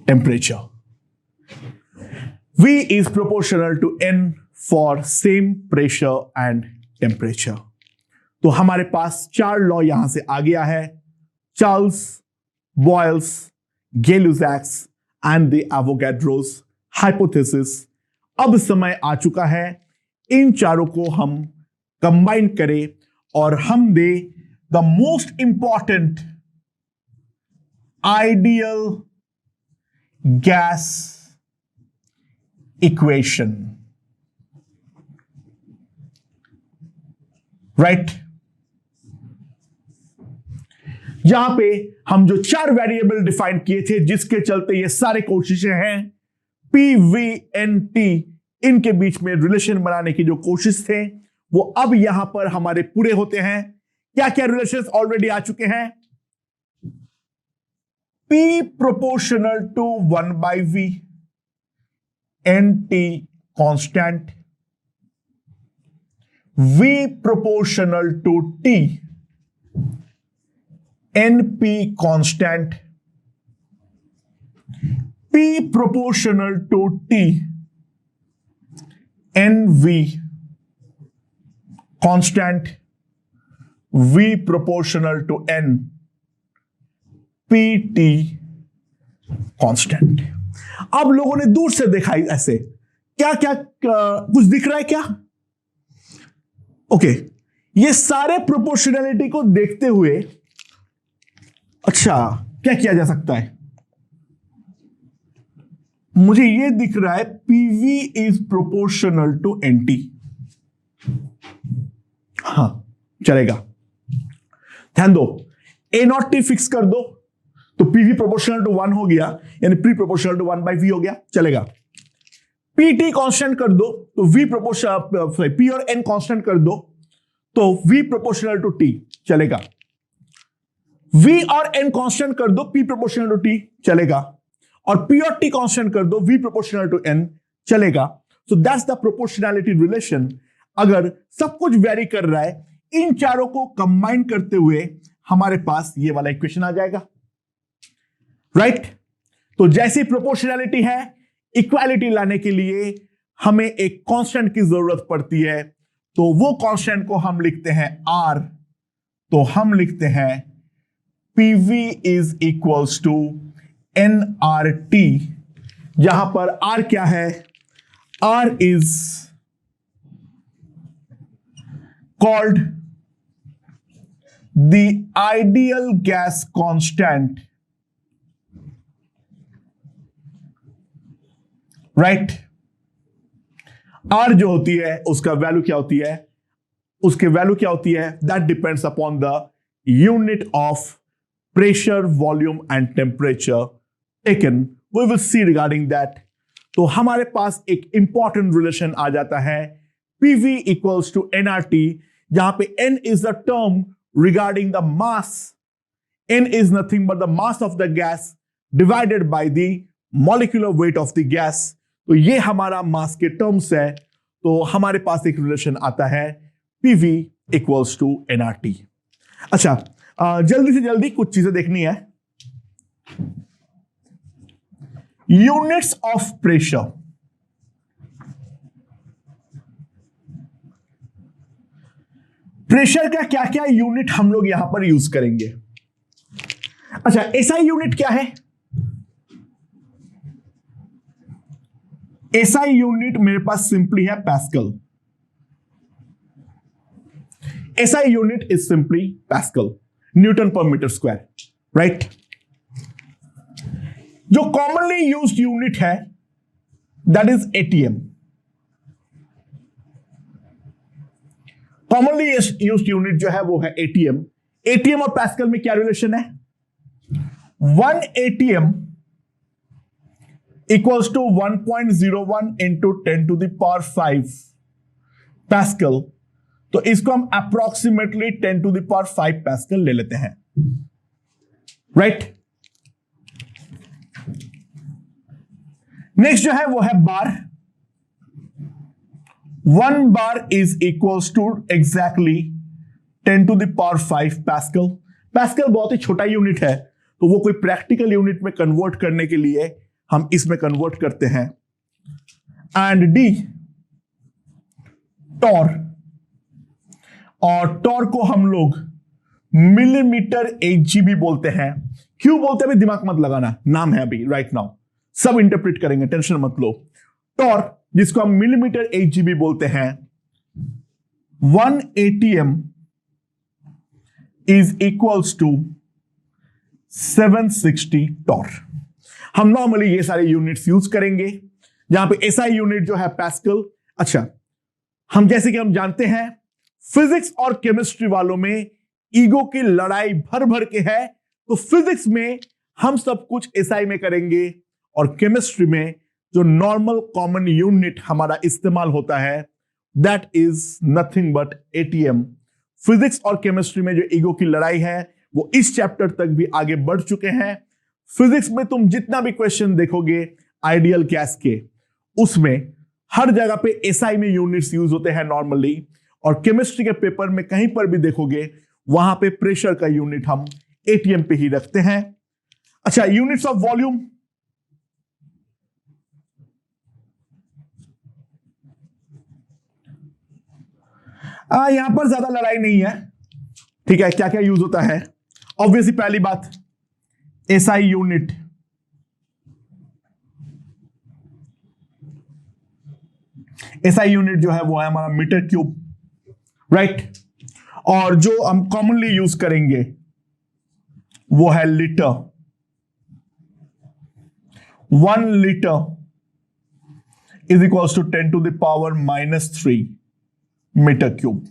temperature। V is proportional to N for same pressure and temperature। तो हमारे पास 4 लॉ यहां से आ गया है, Charles, Boyle's, Gay-Lussac's and the Avogadro's hypothesis. अब समय आ चुका है इन चारों को हम कंबाइन करें और हम दे the most important ideal gas equation, right. जहां पे हम जो 4 वेरिएबल डिफाइन किए थे जिसके चलते ये सारे कोशिशें हैं पी वी एन टी, इनके बीच में रिलेशन बनाने की जो कोशिश थे वो अब यहां पर हमारे पूरे होते हैं। क्या क्या रिलेशंस ऑलरेडी आ चुके हैं? P proportional to 1 by V, NT constant, V proportional to T, NP constant, P proportional to T, NV constant, V proportional to N, PT constant. अब लोगों ने दूर से देखा ऐसे, क्या क्या कुछ दिख रहा है क्या? ओके, ये सारे प्रोपोर्शनैलिटी को देखते हुए अच्छा क्या किया जा सकता है? मुझे ये दिख रहा है PV is proportional to NT। हां, चलेगा। ध्यान दो, A0T फिक्स कर दो तो PV प्रोपोर्शनल टू 1 हो गया, यानी P proportional to 1 by V हो गया, चलेगा। PT कांस्टेंट कर दो तो V प्रोपोर्शनल, P और N कांस्टेंट कर दो तो V प्रोपोर्शनल टू T, चलेगा। V और N कांस्टेंट कर दो, P प्रोपोर्शनल टू T, चलेगा। और P और T कांस्टेंट कर दो, V प्रोपोर्शनल टू N, चलेगा। So that's the proportionality relation. अगर सब कुछ वेरी कर रहा है, इन चारों को कंबाइन करते हुए हमारे पास ये वाला इक्वेशन आ जाएगा, राइट। तो जैसी प्रोपोर्शनैलिटी है, इक्वालिटी लाने के लिए हमें एक कांस्टेंट की जरूरत पड़ती है, तो वो कांस्टेंट को हम लिखते हैं R। तो हम लिखते हैं PV is equals to NRT, जहां पर R क्या है? R is called the ideal gas constant, right. R जो होती है उसका वैल्यू क्या होती है? उसके वैल्यू क्या होती है? That depends upon the unit of pressure, volume and temperature taken. We will see regarding that. तो हमारे पास एक इंपॉर्टेंट रिलेशन आ जाता है PV इक्वल्स टू NRT, जहां पे N is the term regarding the mass. N is nothing but the mass of the gas divided by the molecular weight of the gas। तो ये हमारा मास के टर्म्स है। तो हमारे पास एक रिलेशन आता है PV इक्वल्स टू NRT। अच्छा, जल्दी से जल्दी कुछ चीजें देखनी है। यूनिट्स ऑफ प्रेशर, प्रेशर का क्या क्या यूनिट हम लोग यहां पर यूज करेंगे? अच्छा, एसआई यूनिट क्या है? एसआई यूनिट मेरे पास सिंपली है pascal. SI unit is simply pascal, Newton per metre square, right. जो कॉमनली यूज्ड यूनिट है that is ATM. Commonly used unit जो है वो है एटीएम। एटीएम और पास्कल में क्या रिलेशन है? 1 ATM equals to 1.01 into 10 to the power 5 pascal. तो इसको हम approximately 10 to the power 5 pascal ले लेते हैं, राइट। नेक्स्ट जो है वो है bar. 1 bar is equals to exactly 10 to the power 5 pascal. Pascal बहुत ही छोटा यूनिट है, तो वो कोई प्रैक्टिकल यूनिट में कन्वर्ट करने के लिए हम इसमें कन्वर्ट करते हैं। एंड डी टॉर, और टॉर को हम लोग मिलीमीटर HG भी बोलते हैं। क्यों बोलते हैं अभी दिमाग मत लगाना, नाम है अभी राइट नाउ। सब इंटरप्रेट करेंगे, टेंशन मत लो। टॉर्क, जिसको हम मिलीमीटर Hg भी बोलते हैं, 1 ATM is equals to 760 torque. हम नॉर्मली ये सारे यूनिट्स यूज करेंगे, जहां पे एसआई यूनिट जो है पास्कल। अच्छा, हम जैसे कि हम जानते हैं फिजिक्स और केमिस्ट्री वालों में ईगो की लड़ाई भर भर के है, तो फिजिक्स में हम सब कुछ एसआई में करेंगे और केमिस्ट्री में जो नॉर्मल कॉमन यूनिट हमारा इस्तेमाल होता है that is nothing but ATM. Physics और केमिस्ट्री में जो ईगो की लड़ाई है वो इस चैप्टर तक भी आगे बढ़ चुके हैं। फिजिक्स में तुम जितना भी क्वेश्चन देखोगे आइडियल गैस के, उसमें हर जगह पे एसआई में यूनिट्स यूज होते हैं नॉर्मली, और केमिस्ट्री के पेपर में कहीं पर भी देखोगे वहां पे प्रेशर का यूनिट हम एटीएम पे ही रखते हैं। अच्छा, यूनिट्स ऑफ वॉल्यूम, यहां पर ज्यादा लड़ाई नहीं है, ठीक है। क्या क्या यूज होता है, ऑब्वियसली पहली बात एसआई यूनिट, एसआई यूनिट जो है वो है हमारा मीटर क्यूब, राइट। और जो हम कॉमनली यूज करेंगे वो है litre. 1 litre is equals to 10 to the power -3 metre cube.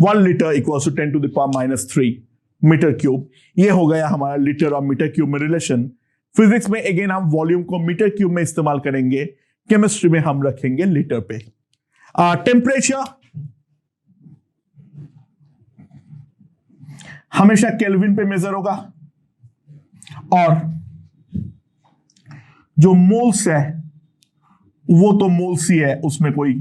1 litre equals to 10 to the power -3 metre cube. ये हो गया हमारा लीटर और मीटर क्यूब में रिलेशन। फिजिक्स में अगेन हम वॉल्यूम को मीटर क्यूब में इस्तेमाल करेंगे, केमिस्ट्री में हम रखेंगे लीटर पे। टेम्परेचर हमेशा केल्विन पे मेजर होगा, और जो मोल्स है वो तो मोल्स ही है, उसमें कोई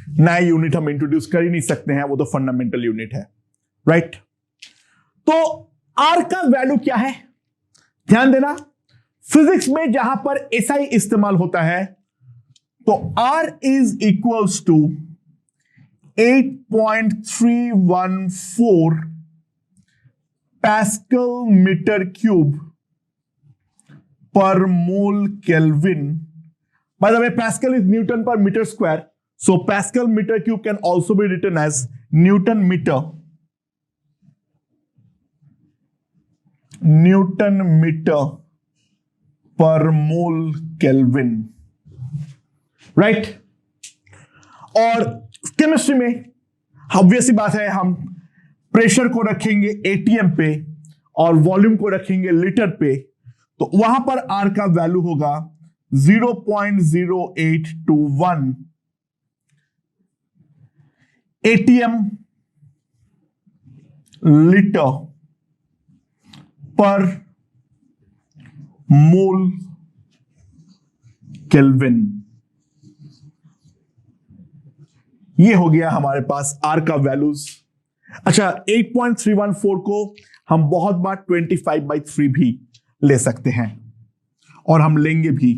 नया यूनिट हम इंट्रोड्यूस कर ही नहीं सकते हैं, वो तो फंडामेंटल यूनिट है, राइट। तो आर का वैल्यू क्या है, ध्यान देना। फिजिक्स में जहां पर एसआई इस्तेमाल होता है तो R is equals to 8.314 pascal metre cube per mole kelvin. By the way, pascal is newton per metre square, so pascal metre cube can also be written as newton metre per mole kelvin, right. और केमिस्ट्री में ऑब्वियस बात है, हम प्रेशर को रखेंगे एटीएम पे और वॉल्यूम को रखेंगे लीटर पे, तो वहां पर आर का वैल्यू होगा 0.0821 एटीएम लीटर पर मोल केल्विन। ये हो गया हमारे पास आर का वैल्यूज। अच्छा, 8.314 को हम बहुत बार 25/3 भी ले सकते हैं, और हम लेंगे भी,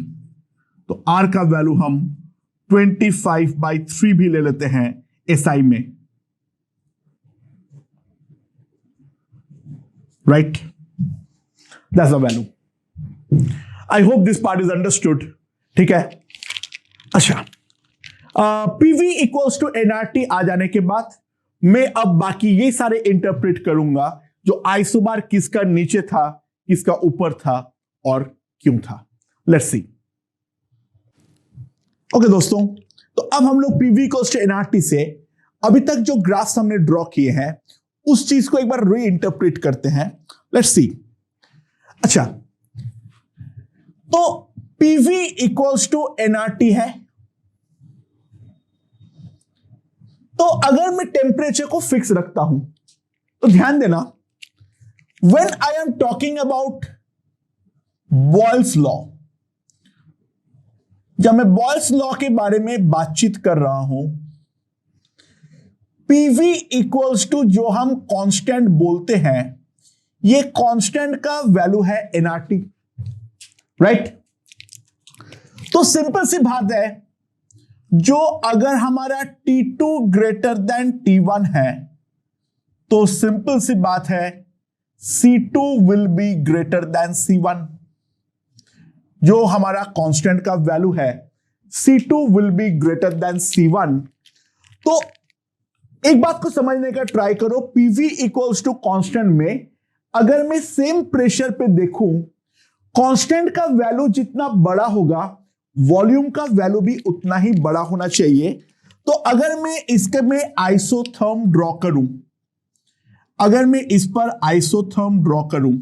तो आर का वैल्यू हम 25/3 भी ले लेते हैं एसआई में, right. That's the value. I hope this part is understood, ठीक है। अच्छा, पीवी इक्वल्स टू एनआरटी आ जाने के बाद मैं अब बाकी ये सारे इंटरप्रेट करूंगा, जो आइसोबार किसका नीचे था, किसका ऊपर था और क्यों था। Let's see. ओके दोस्तों, तो अब हम लोग पीवी इक्वल्स टू एनआरटी से अभी तक जो ग्राफ्स हमने ड्रॉ किए हैं उस चीज को एक बार री इंटरप्रेट करते हैं। Let's see. अच्छा, तो पीवी इक्वल्स टू एनआरटी है, तो अगर मैं टेम्परेचर को फिक्स रखता हूं तो ध्यान देना, when I am talking about Boyle's law, जब मैं बॉयल्स लॉ के बारे में बातचीत कर रहा हूं, पीवी इक्वल्स टू जो हम कांस्टेंट बोलते हैं, ये कांस्टेंट का वैल्यू है एनआरटी, राइट। तो सिंपल सी बात है, जो अगर हमारा T2 ग्रेटर देन T1 है तो सिंपल सी बात है C2 will be greater then C1। जो हमारा कांस्टेंट का वैल्यू है C2 will be greater then C1। तो एक बात को समझने का ट्राई करो, PV इक्वल्स टू कांस्टेंट में अगर मैं सेम प्रेशर पे देखूं, कांस्टेंट का वैल्यू जितना बड़ा होगा वॉल्यूम का वैल्यू भी उतना ही बड़ा होना चाहिए। तो अगर मैं इसके में आइसोथर्म ड्रॉ करूं, अगर मैं इस पर आइसोथर्म ड्रॉ करूं,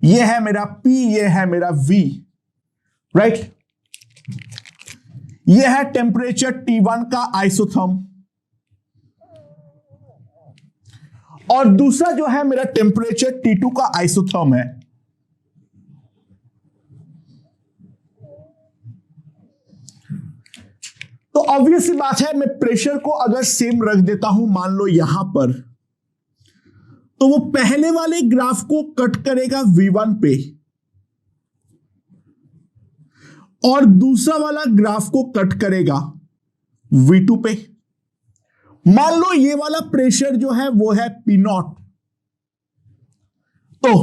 यह है मेरा P, यह है मेरा V, राइट। यह है टेम्परेचर T1 का आइसोथर्म और दूसरा जो है मेरा टेम्परेचर T2 का आइसोथर्म है। तो ऑब्वियस सी बात है, मैं प्रेशर को अगर सेम रख देता हूं मान लो यहां पर, तो वो पहले वाले ग्राफ को कट करेगा V1 पे और दूसरा वाला ग्राफ को कट करेगा V2 पे। मान लो ये वाला प्रेशर जो है वो है P0, तो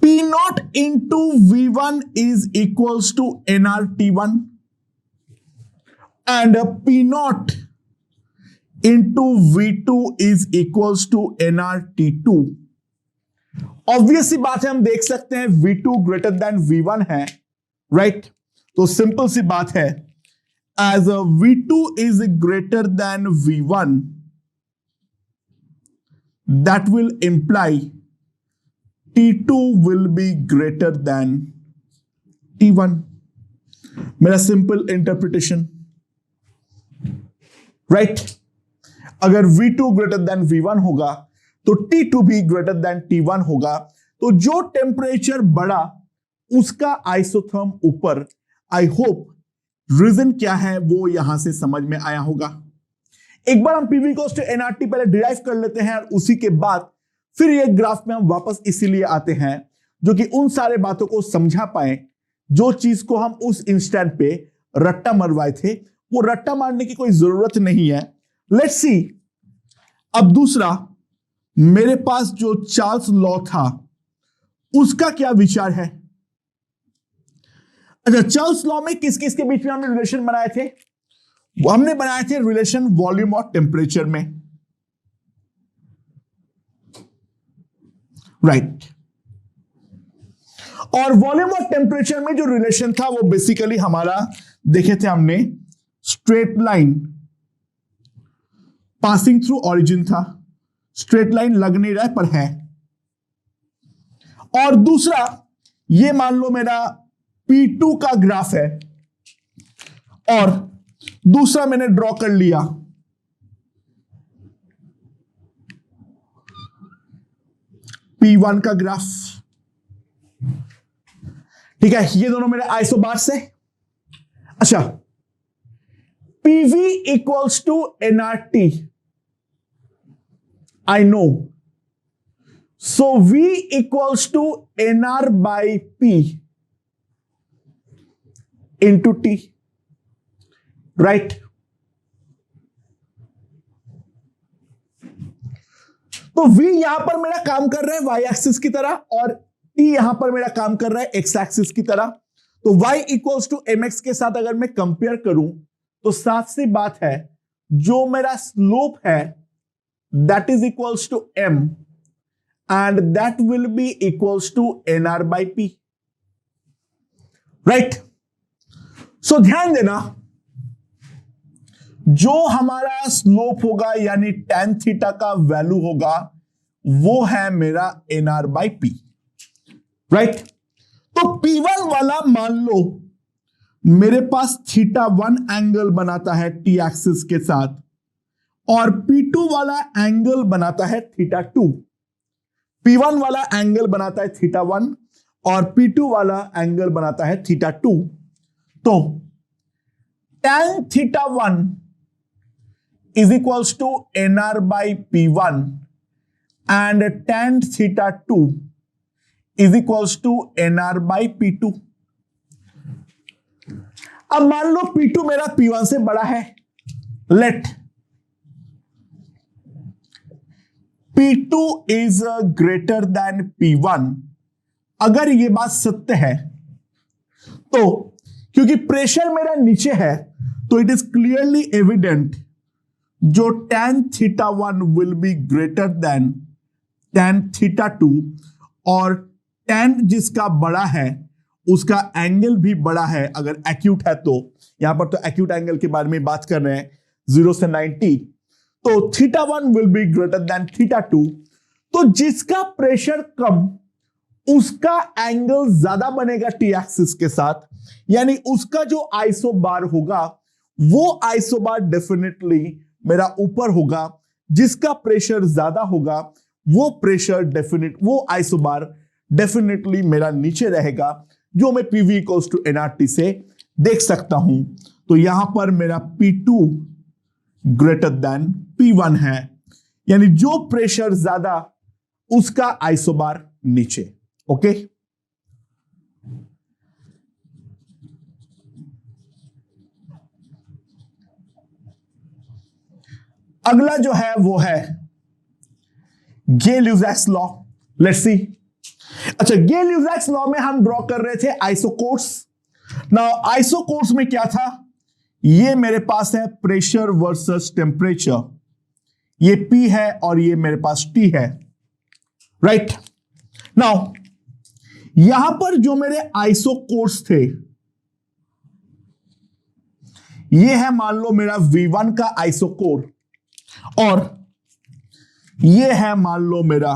P0 into V1 is equals to nRT1 and P0 into V2 is equals to nRT2। Obvious सी बात है, हम देख सकते हैं V2 ग्रेटर देन V1 है, राइट। तो सिंपल सी बात है, as V2 is greater than V1, that will imply T2 will be greater than T1। मेरा सिंपल इंटरप्रिटेशन, राइट। अगर V2 ग्रेटर देन V1 होगा तो T2 भी ग्रेटर देन T1 होगा। तो जो टेम्परेचर बढ़ा उसका आइसोथर्म ऊपर। आई होप रीजन क्या है वो यहां से समझ में आया होगा। एक बार हम PV इक्वल्स टू nRT पहले डिराइव कर लेते हैं और उसी के बाद फिर ये ग्राफ में हम वापस इसीलिए आते हैं जो कि उन सारे बातों को समझा पाए जो चीज को हम उस इंस्टेंट पे रट्टा मरवाए थे। वो रट्टा मारने की कोई जरूरत नहीं है। लेट्स सी, अब दूसरा मेरे पास जो चार्ल्स लॉ था उसका क्या विचार है। अच्छा, चार्ल्स लॉ में किस किस के बीच में हमने रिलेशन बनाए थे? वो हमने बनाए थे रिलेशन वॉल्यूम और टेम्परेचर में, राइट। और वॉल्यूम और टेम्परेचर में जो रिलेशन था वो बेसिकली हमारा देखे थे हमने, straight line passing through origin था। स्ट्रेट लाइन लग नहीं रहा है पर है। और दूसरा ये मान लो मेरा P2 का ग्राफ है और दूसरा मैंने ड्रॉ कर लिया P1 का ग्राफ, ठीक है। ये दोनों मेरे आइसोबार्स है। अच्छा, PV equals to nRT, I know, so V equals to nR by P into T, right? तो V यहां पर मेरा काम कर रहा है y एक्सिस की तरह और T यहां पर मेरा काम कर रहा है x एक्सिस की तरह। तो y इक्वल्स टू mx के साथ अगर मैं कंपेयर करूं तो साफ सी बात है जो मेरा स्लोप है that is equals to m and that will be equals to nR by P, right? So ध्यान देना, जो हमारा स्लोप होगा यानी tan थीटा का वैल्यू होगा वो है मेरा nR by P, right? तो P1 वाला मान लो मेरे पास θ1 एंगल बनाता है T एक्सिस के साथ और P2 वाला एंगल बनाता है θ2। P1 वाला एंगल बनाता है θ1 और P2 वाला एंगल बनाता है θ2। तो tan θ1 is equals to nR by P1 and tan θ2 is equals to nR by P2। अब मान लो P2 मेरा P1 से बड़ा है, late P2 is greater than P1, अगर ये बात सत्य है तो क्योंकि प्रेशर मेरा नीचे है तो इट इज क्लियरली एविडेंट जो tan θ1 will be greater than tan θ2, और tan जिसका बड़ा है उसका एंगल भी बड़ा है अगर एक्यूट है तो। यहां पर तो एक्यूट एंगल के बारे में बात कर रहे हैं 0 से 90, तो θ1 विल बी ग्रेटर देन θ2। तो जिसका प्रेशर कम उसका एंगल ज्यादा बनेगा टी एक्सिस के साथ, यानी उसका जो आइसोबार होगा वो आइसोबार डेफिनेटली मेरा ऊपर होगा। जिसका प्रेशर ज्यादा होगा वो आइसोबार डेफिनेटली मेरा नीचे रहेगा, जो मैं PV इक्वल्स टू nRT से देख सकता हूं। तो यहां पर मेरा P2 ग्रेटर देन P1 है, यानी जो प्रेशर ज्यादा उसका आइसोबार नीचे। ओके, अगला जो है वो है गे-ल्यूजैक्स लॉ। Let's see. अच्छा, गे-ल्यूजैक्स लॉ में हम ड्रॉ कर रहे थे आइसोकोर्स। नाउ आइसोकोर्स में क्या था, ये मेरे पास है प्रेशर वर्सेस टेम्परेचर, ये P है और ये मेरे पास T है, राइट। नाउ यहां पर जो मेरे आइसोकोर्स थे ये है मान लो मेरा V1 का आइसोकोर, और ये है मान लो मेरा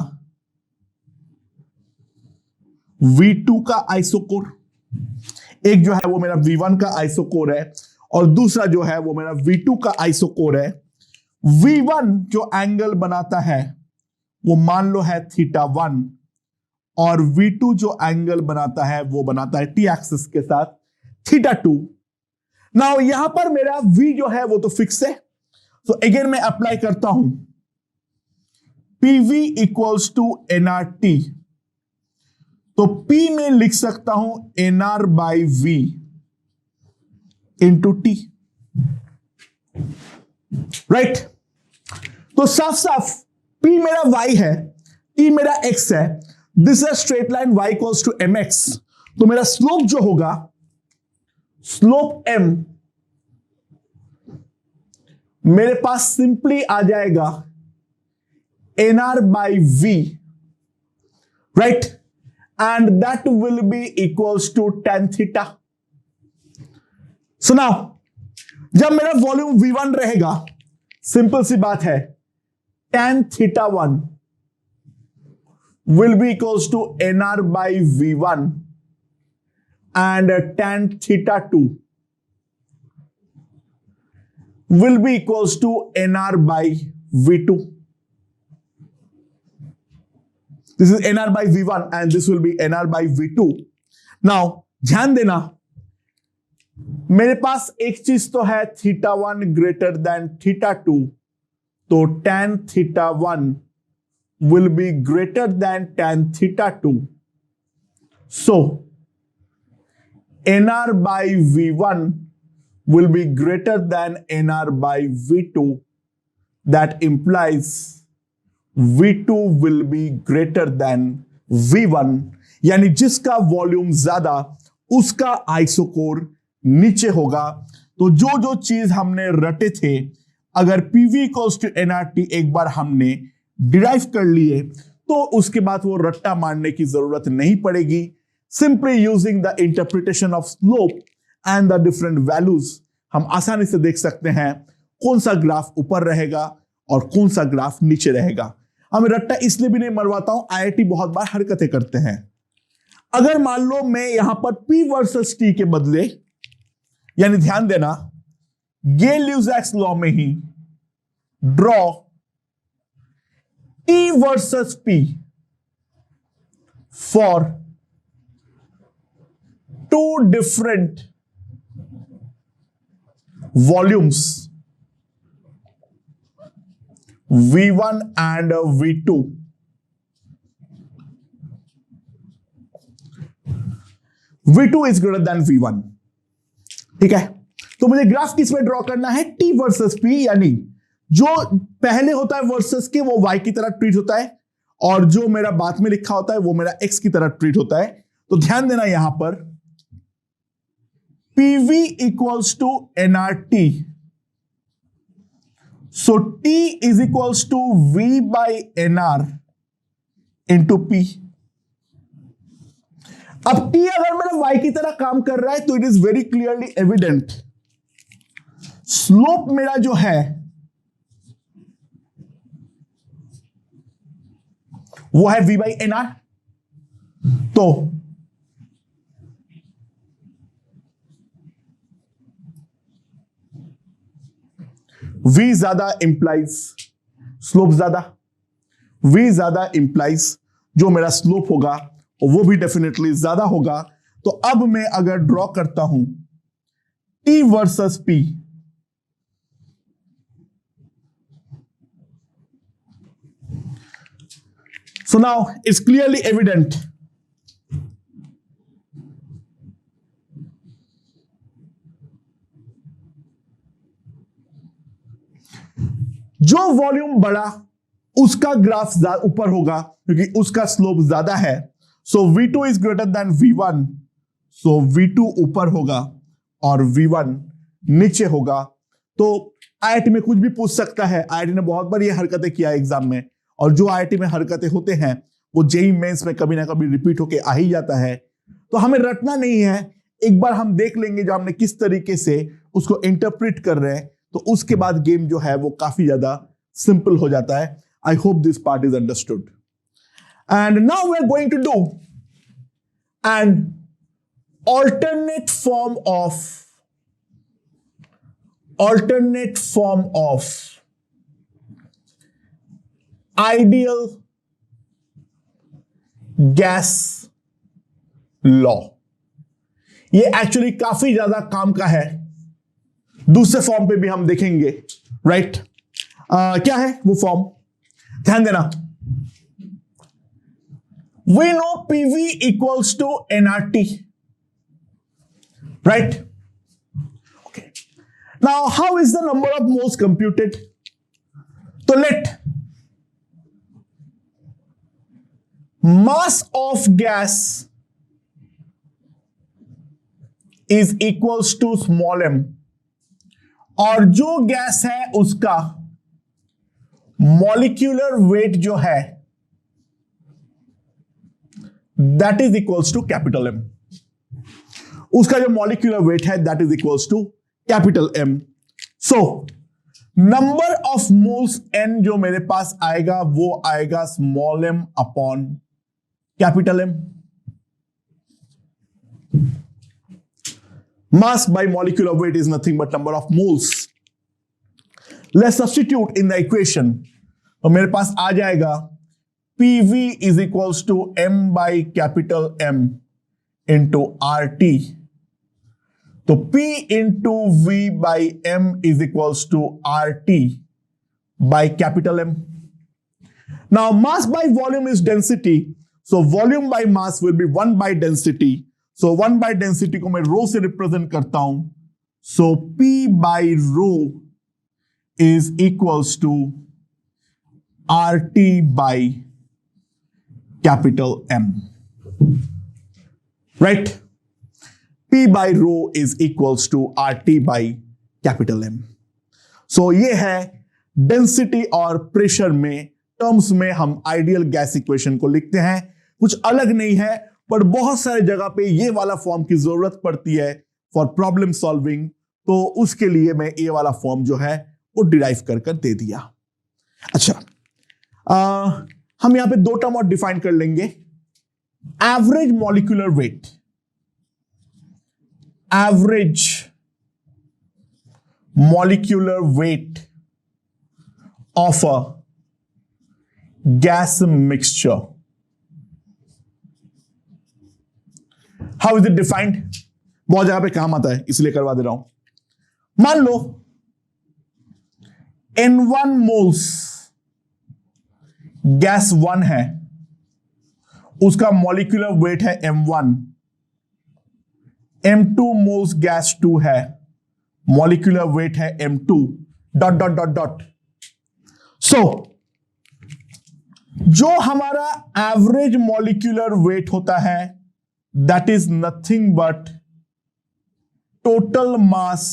V2 का आइसोकोर। एक जो है वो मेरा V1 का आइसोकोर है और दूसरा जो है वो मेरा V2 का आइसोकोर है। V1 जो एंगल बनाता है वो मान लो है θ1, और V2 जो एंगल बनाता है वो बनाता है T एक्सिस के साथ θ2। नाउ यहां पर मेरा V जो है वो तो फिक्स है, तो अगेन मैं अप्लाई करता हूं PV इक्वल्स टू nRT। तो P में लिख सकता हूं nR by V into T, right. तो साफ साफ P मेरा Y है, T मेरा X है, this is straight line y equals to mx। तो मेरा स्लोप जो होगा, स्लोप m मेरे पास सिंपली आ जाएगा nR by V, right, and that will be equals to tan theta. सुनाओ, जब मेरा वॉल्यूम V1 रहेगा, सिंपल सी बात है, tan θ1 will be equals to nR by V1 and tan θ2 will be equals to nR by V2. This is nR by V1 and this will be nR by V2. Now ध्यान देना, मेरे पास एक चीज तो है θ1 ग्रेटर देन θ2, तो tan θ1 will be greater than tan θ2. So nR by V1 will be greater than nR by V2. That implies V2 will be greater than V1, यानी जिसका वॉल्यूम ज्यादा उसका आइसोकोर नीचे होगा। तो जो जो चीज हमने रटे थे, अगर PV इक्वल्स टू nRT एक बार हमने डिराइव कर लिए तो उसके बाद वो रट्टा मारने की जरूरत नहीं पड़ेगी। Simply using the interpretation of slope and the different values हम आसानी से देख सकते हैं कौन सा ग्राफ ऊपर रहेगा और कौन सा ग्राफ नीचे रहेगा। हम रट्टा इसलिए भी नहीं मरवाता हूं, IIT बहुत बार हरकतें करते हैं। अगर मान लो मैं यहां पर P वर्सेस T के बदले, यानी ध्यान देना, गे-ल्यूजैक्स लॉ में ही draw T versus P for two different volumes V1 and V2, V2 is greater than V1, ठीक है। तो मुझे ग्राफ किस में ड्रॉ करना है, T वर्सेस P, यानी जो पहले होता है वर्सेस के वो y की तरह ट्रीट होता है, और जो मेरा बाद में लिखा होता है वो मेरा x की तरह ट्रीट होता है। तो ध्यान देना यहां पर PV equals to nRT, so T is equals to V by NR into P। अब T अगर मेरा y की तरह काम कर रहा है तो it is very clearly evident slope मेरा जो है वो है V बाई NR। तो V ज्यादा इंप्लाइज स्लोप ज्यादा, V ज्यादा इंप्लाइज जो मेरा स्लोप होगा वो भी डेफिनेटली ज्यादा होगा। तो अब मैं अगर ड्रॉ करता हूं T versus P, so now it's clearly evident जो वॉल्यूम बड़ा उसका ग्राफ ऊपर होगा क्योंकि उसका स्लोप ज्यादा है। सो V2 is greater than V1, so V2 ऊपर होगा और V1 नीचे होगा। तो IIT में कुछ भी पूछ सकता है, IIT ने बहुत बार ये हरकतें किया एग्जाम में, और जो IIT में हरकतें होते हैं वो जेईई मेंस में कभी ना कभी रिपीट होके आ ही जाता है। तो हमें रटना नहीं है, एक बार हम देख लेंगे जो हमने किस तरीके से उसको इंटरप्रेट कर रहे हैं, तो उसके बाद गेम जो है वो काफी ज्यादा सिंपल हो जाता है। I hope this part is understood and now we are going to do an alternate form of ideal gas law। ये एक्चुअली काफी ज्यादा काम का है, दूसरे फॉर्म पे भी हम देखेंगे, राइट? क्या है वो फॉर्म, ध्यान देना। We know PV equals to nRT, right? Okay. Now, how is the number of moles computed? So let mass of gas is equals to small m, और जो गैस है उसका मॉलिक्यूलर वेट जो है that is equals to capital M. उसका जो मॉलिक्यूलर वेट है that is equals to capital M. So number of moles n जो मेरे पास आएगा वो आएगा small m upon capital M. Mass by molecular weight is nothing but number of moles. Let's substitute in the equation. तो मेरे पास आ जाएगा PV is equals to M by capital M into RT. तो P into V by M is equals to RT by capital M. Now mass by volume is density. So volume by mass will be 1 by density. So 1 by density को मैं रो से रिप्रेजेंट करता हूं। So P by rho is equals to RT by capital M. Right? P by rho is equals to RT by capital M. So ये है डेंसिटी और प्रेशर में टर्म्स में हम आइडियल गैस इक्वेशन को लिखते हैं। कुछ अलग नहीं है, पर बहुत सारे जगह पे ये वाला फॉर्म की जरूरत पड़ती है फॉर प्रॉब्लम सॉल्विंग, तो उसके लिए मैं ये वाला फॉर्म जो है वो डिराइव कर दे दिया। अच्छा, हम यहां पे दो टर्म और डिफाइन कर लेंगे। Average molecular wait, average molecular weight of a gas mixture. How is it defined? बहुत जगह पे काम आता है इसलिए करवा दे रहा हूं। मान लो N1 मोल्स गैस 1 है, उसका मॉलिक्यूलर वेट है M1। M2 मोल्स गैस 2 है, मॉलिक्यूलर वेट है M2 dot dot dot dot. So जो हमारा एवरेज मॉलिक्यूलर वेट होता है that is nothing but total mass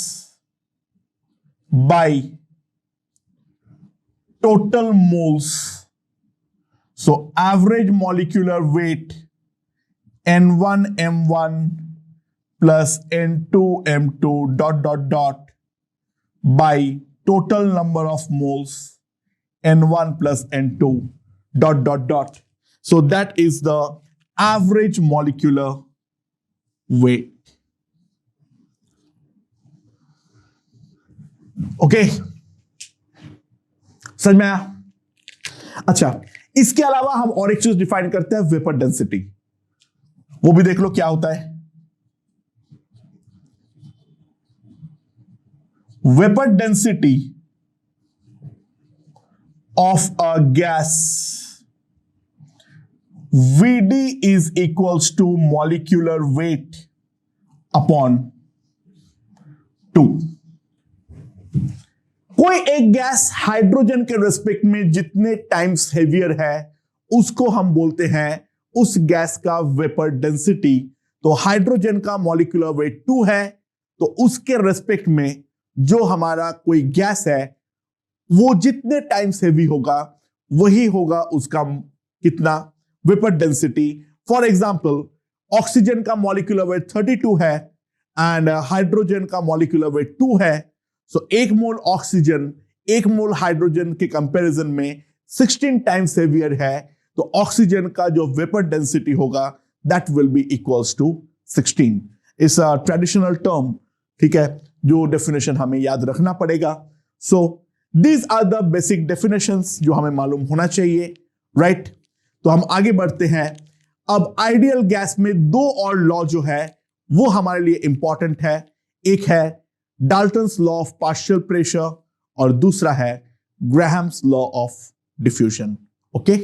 by total moles. So average molecular weight N1 M1 plus N2 M2 dot by total number of moles N1 plus N2 dot. So that is the average molecular weight. Okay, समझ में आया? अच्छा, इसके अलावा हम और एक चीज डिफाइन करते हैं, वेपर डेंसिटी. वो भी देख लो क्या होता है. Vapour density of a gas Vd is equals to molecular weight upon 2. कोई एक गैस हाइड्रोजन के रेस्पेक्ट में जितने टाइम्स हेवियर है उसको हम बोलते हैं उस गैस का वेपर डेंसिटी. तो हाइड्रोजन का मॉलिक्यूलर वेट 2 है, तो उसके रेस्पेक्ट में जो हमारा कोई गैस है वो जितने टाइम्स हेवी होगा वही होगा उसका कितना vapour density. For example oxygen का मॉलिक्यूलर वेट 32 है एंड हाइड्रोजन का मॉलिक्यूलर वेट 2 है. सो एक मोल ऑक्सीजन एक मोल हाइड्रोजन के कंपैरिजन में 16 टाइम्स हेवियर है, तो ऑक्सीजन का जो वेपर डेंसिटी होगा that will be equals to 16. इस ट्रेडिशनल टर्म, ठीक है, जो डेफिनेशन हमें याद रखना पड़ेगा. So these are the basic definitions जो हमें मालूम होना चाहिए, राइट? तो हम आगे बढ़ते हैं. अब आइडियल गैस में 2 और लॉ जो है वो हमारे लिए इंपॉर्टेंट है. एक है Dalton's law of partial pressure और दूसरा है Graham's law of diffusion. Okay,